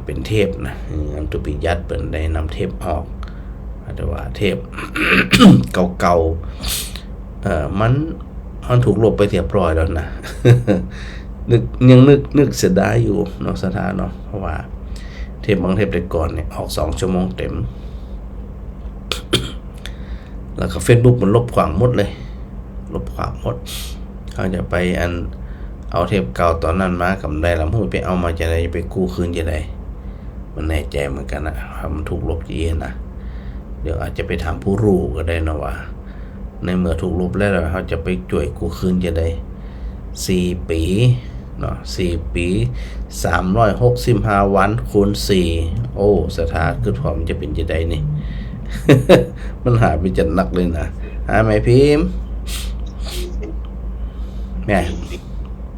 เป็นเทปนะอันตุปิยัดเปิดได้นำเทปออกแต่ว่าเทป เก่าๆมันถูกลบไปเรียบร้อยแล้วนะ นึกเสียดายอยู่เนาะสถานเนาะเพราะว่าเทปบางเทปแต่ก่อนเนี่ยออก2 ชั่วโมงเต็ม แล้วก็ Facebook มันลบขวางหมดเลยลบขวางหมดเขาจะไปเอาเทปเก่าตอนนั้นมากับได้ลำพูดไปเอามาจะได้ไปกู้คืนจะได้มันแน่ใจเหมือนกันนะมันถูกลบเย็นนะเดี๋ยวอาจจะไปถามผู้รู้ก็ได้นะว่าในเมื่อถูกลบแล้วเขาจะไปจ่วยกู้คืนจะได้4 ปีเนาะ4 ปี365 วันคูณ4โอ้สถานคือผมจะเป็นจะได้นี่ มันหายไปจัดนักเลยนะหาไหมพิมพ์แม่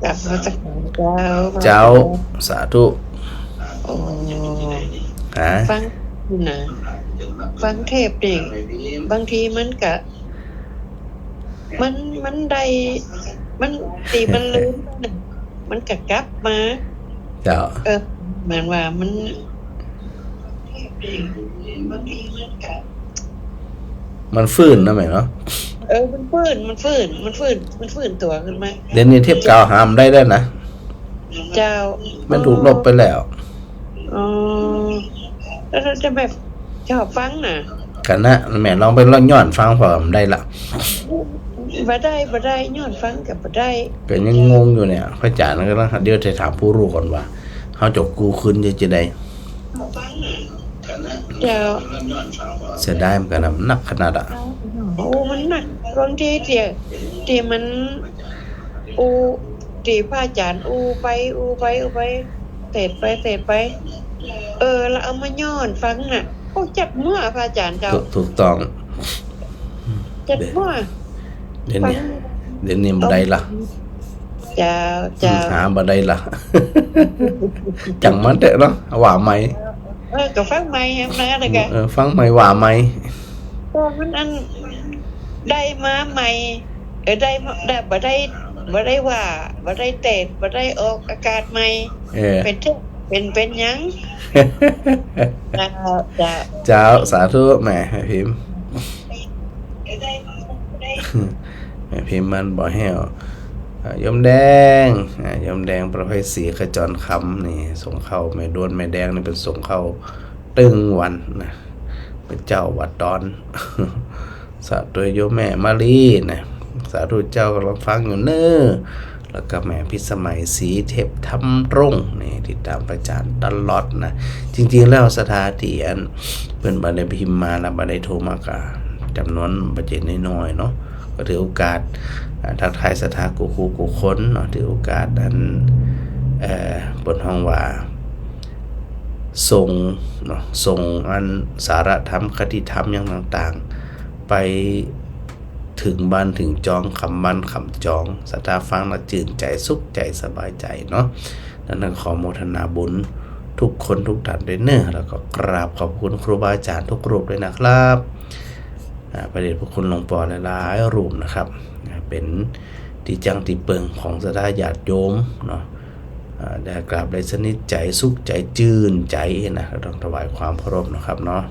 กลับมาจากเจ้า เจ้าสาธุ โอ้ หา ฟังนะฟังเทปดิบางทีมันกะมันได้มันตีมันลืมมันกะกลับมา เจ้า เหมือนว่ามันบางทีมันกะ มันฟื้นนะแม่เนาะ มันฟื้นตัวขึ้นมา เดี๋ยวนี้เทปกาวหามได้นะ เจ้า มันถูกลบไปแล้ว อ๋อแล้วเราจะแบบชอบฟังน่ะ กันนะแม่ลองไปลองย้อนฟังพอมได้ละ บ่ได้ย้อนฟังกับบ่ได้ ก็ยังงงอยู่เนี่ยพระอาจารย์ก็ต้องเดี๋ยวจะถามผู้รู้ก่อนว่าเขาจบกูคืนจะได้ เจ้า เสียดายเหมือนกันนะมันหนักขนาดอ่ะ โอ้มันหนักบางทีเที่ยมันอูที่พระอาจารย์อูไปเตะไปแล้วเอามาย้อนฟังน่ะโอ้จัดมั่วพระอาจารย์เจ้า ถูกต้อง จัดมั่ว เดี๋ยว ฟั นี้เดี๋ยวนี้บ่ได้ละ เจ้า หาบ่ได้ละ จังมันเด้อเนาะว่าไหม ก็ฟังใหม่แฮมนะแล้วก็ ฟังไหมว่าไหม ก็มันอันได้มาใหม่ได้บ่ได้ว่าบ่ได้เตะบ่ได้ออกอากาศใหม่ เป็นเท่เป็นหยังจ้า เจ้าสาธุแม่พิมพ์แม่พิมพ์มันบ่แห้วยมแดงยมแดงประเภทสีขจรคำนี่ส่งเข้าแม่ด้วนแม่แดงนี่เป็นส่งเข้าตึงวันนะเป็นเจ้าวัดดอน สาธุโยมแม่มาลีนะสาธุเจ้ากำลังฟังอยู่เน้อแล้วก็แม่พิสมัยสีเทพทำรงนี่ติดตามประจานตลอดนะจริงๆแล้วสถานที่อันเพิ่นบ่ได้พิมพ์มาแล้วบ่ได้โทรมากะจำนวนบ่เจ็ดน้อยๆเนาะก็ถือโอกาสทักทายสถากูครูกูคนเนาะถือโอกาสอันบนห้องว่าส่งเนาะส่งอันสาระธรรมคติธรรมอย่างต่างๆไปถึงบ้านถึงจองคำบ้านคำจองสถาฟังแล้วจื่นใจสุขใจสบายใจเนาะดังนั้นขอโมทนาบุญทุกคนทุกท่านด้วยเนอะแล้วก็กราบขอบคุณครูบาอาจารย์ทุกรูปด้วยนะครับประเดชพระคุณหลวงปู่หลายๆรูปนะครับเป็นที่จังที่เปิงของสถาญาติโยมเนาะได้กราบได้สนิทใจสุขใจจื่นใจนะต้องถวายความเคารพนะครับเนาะ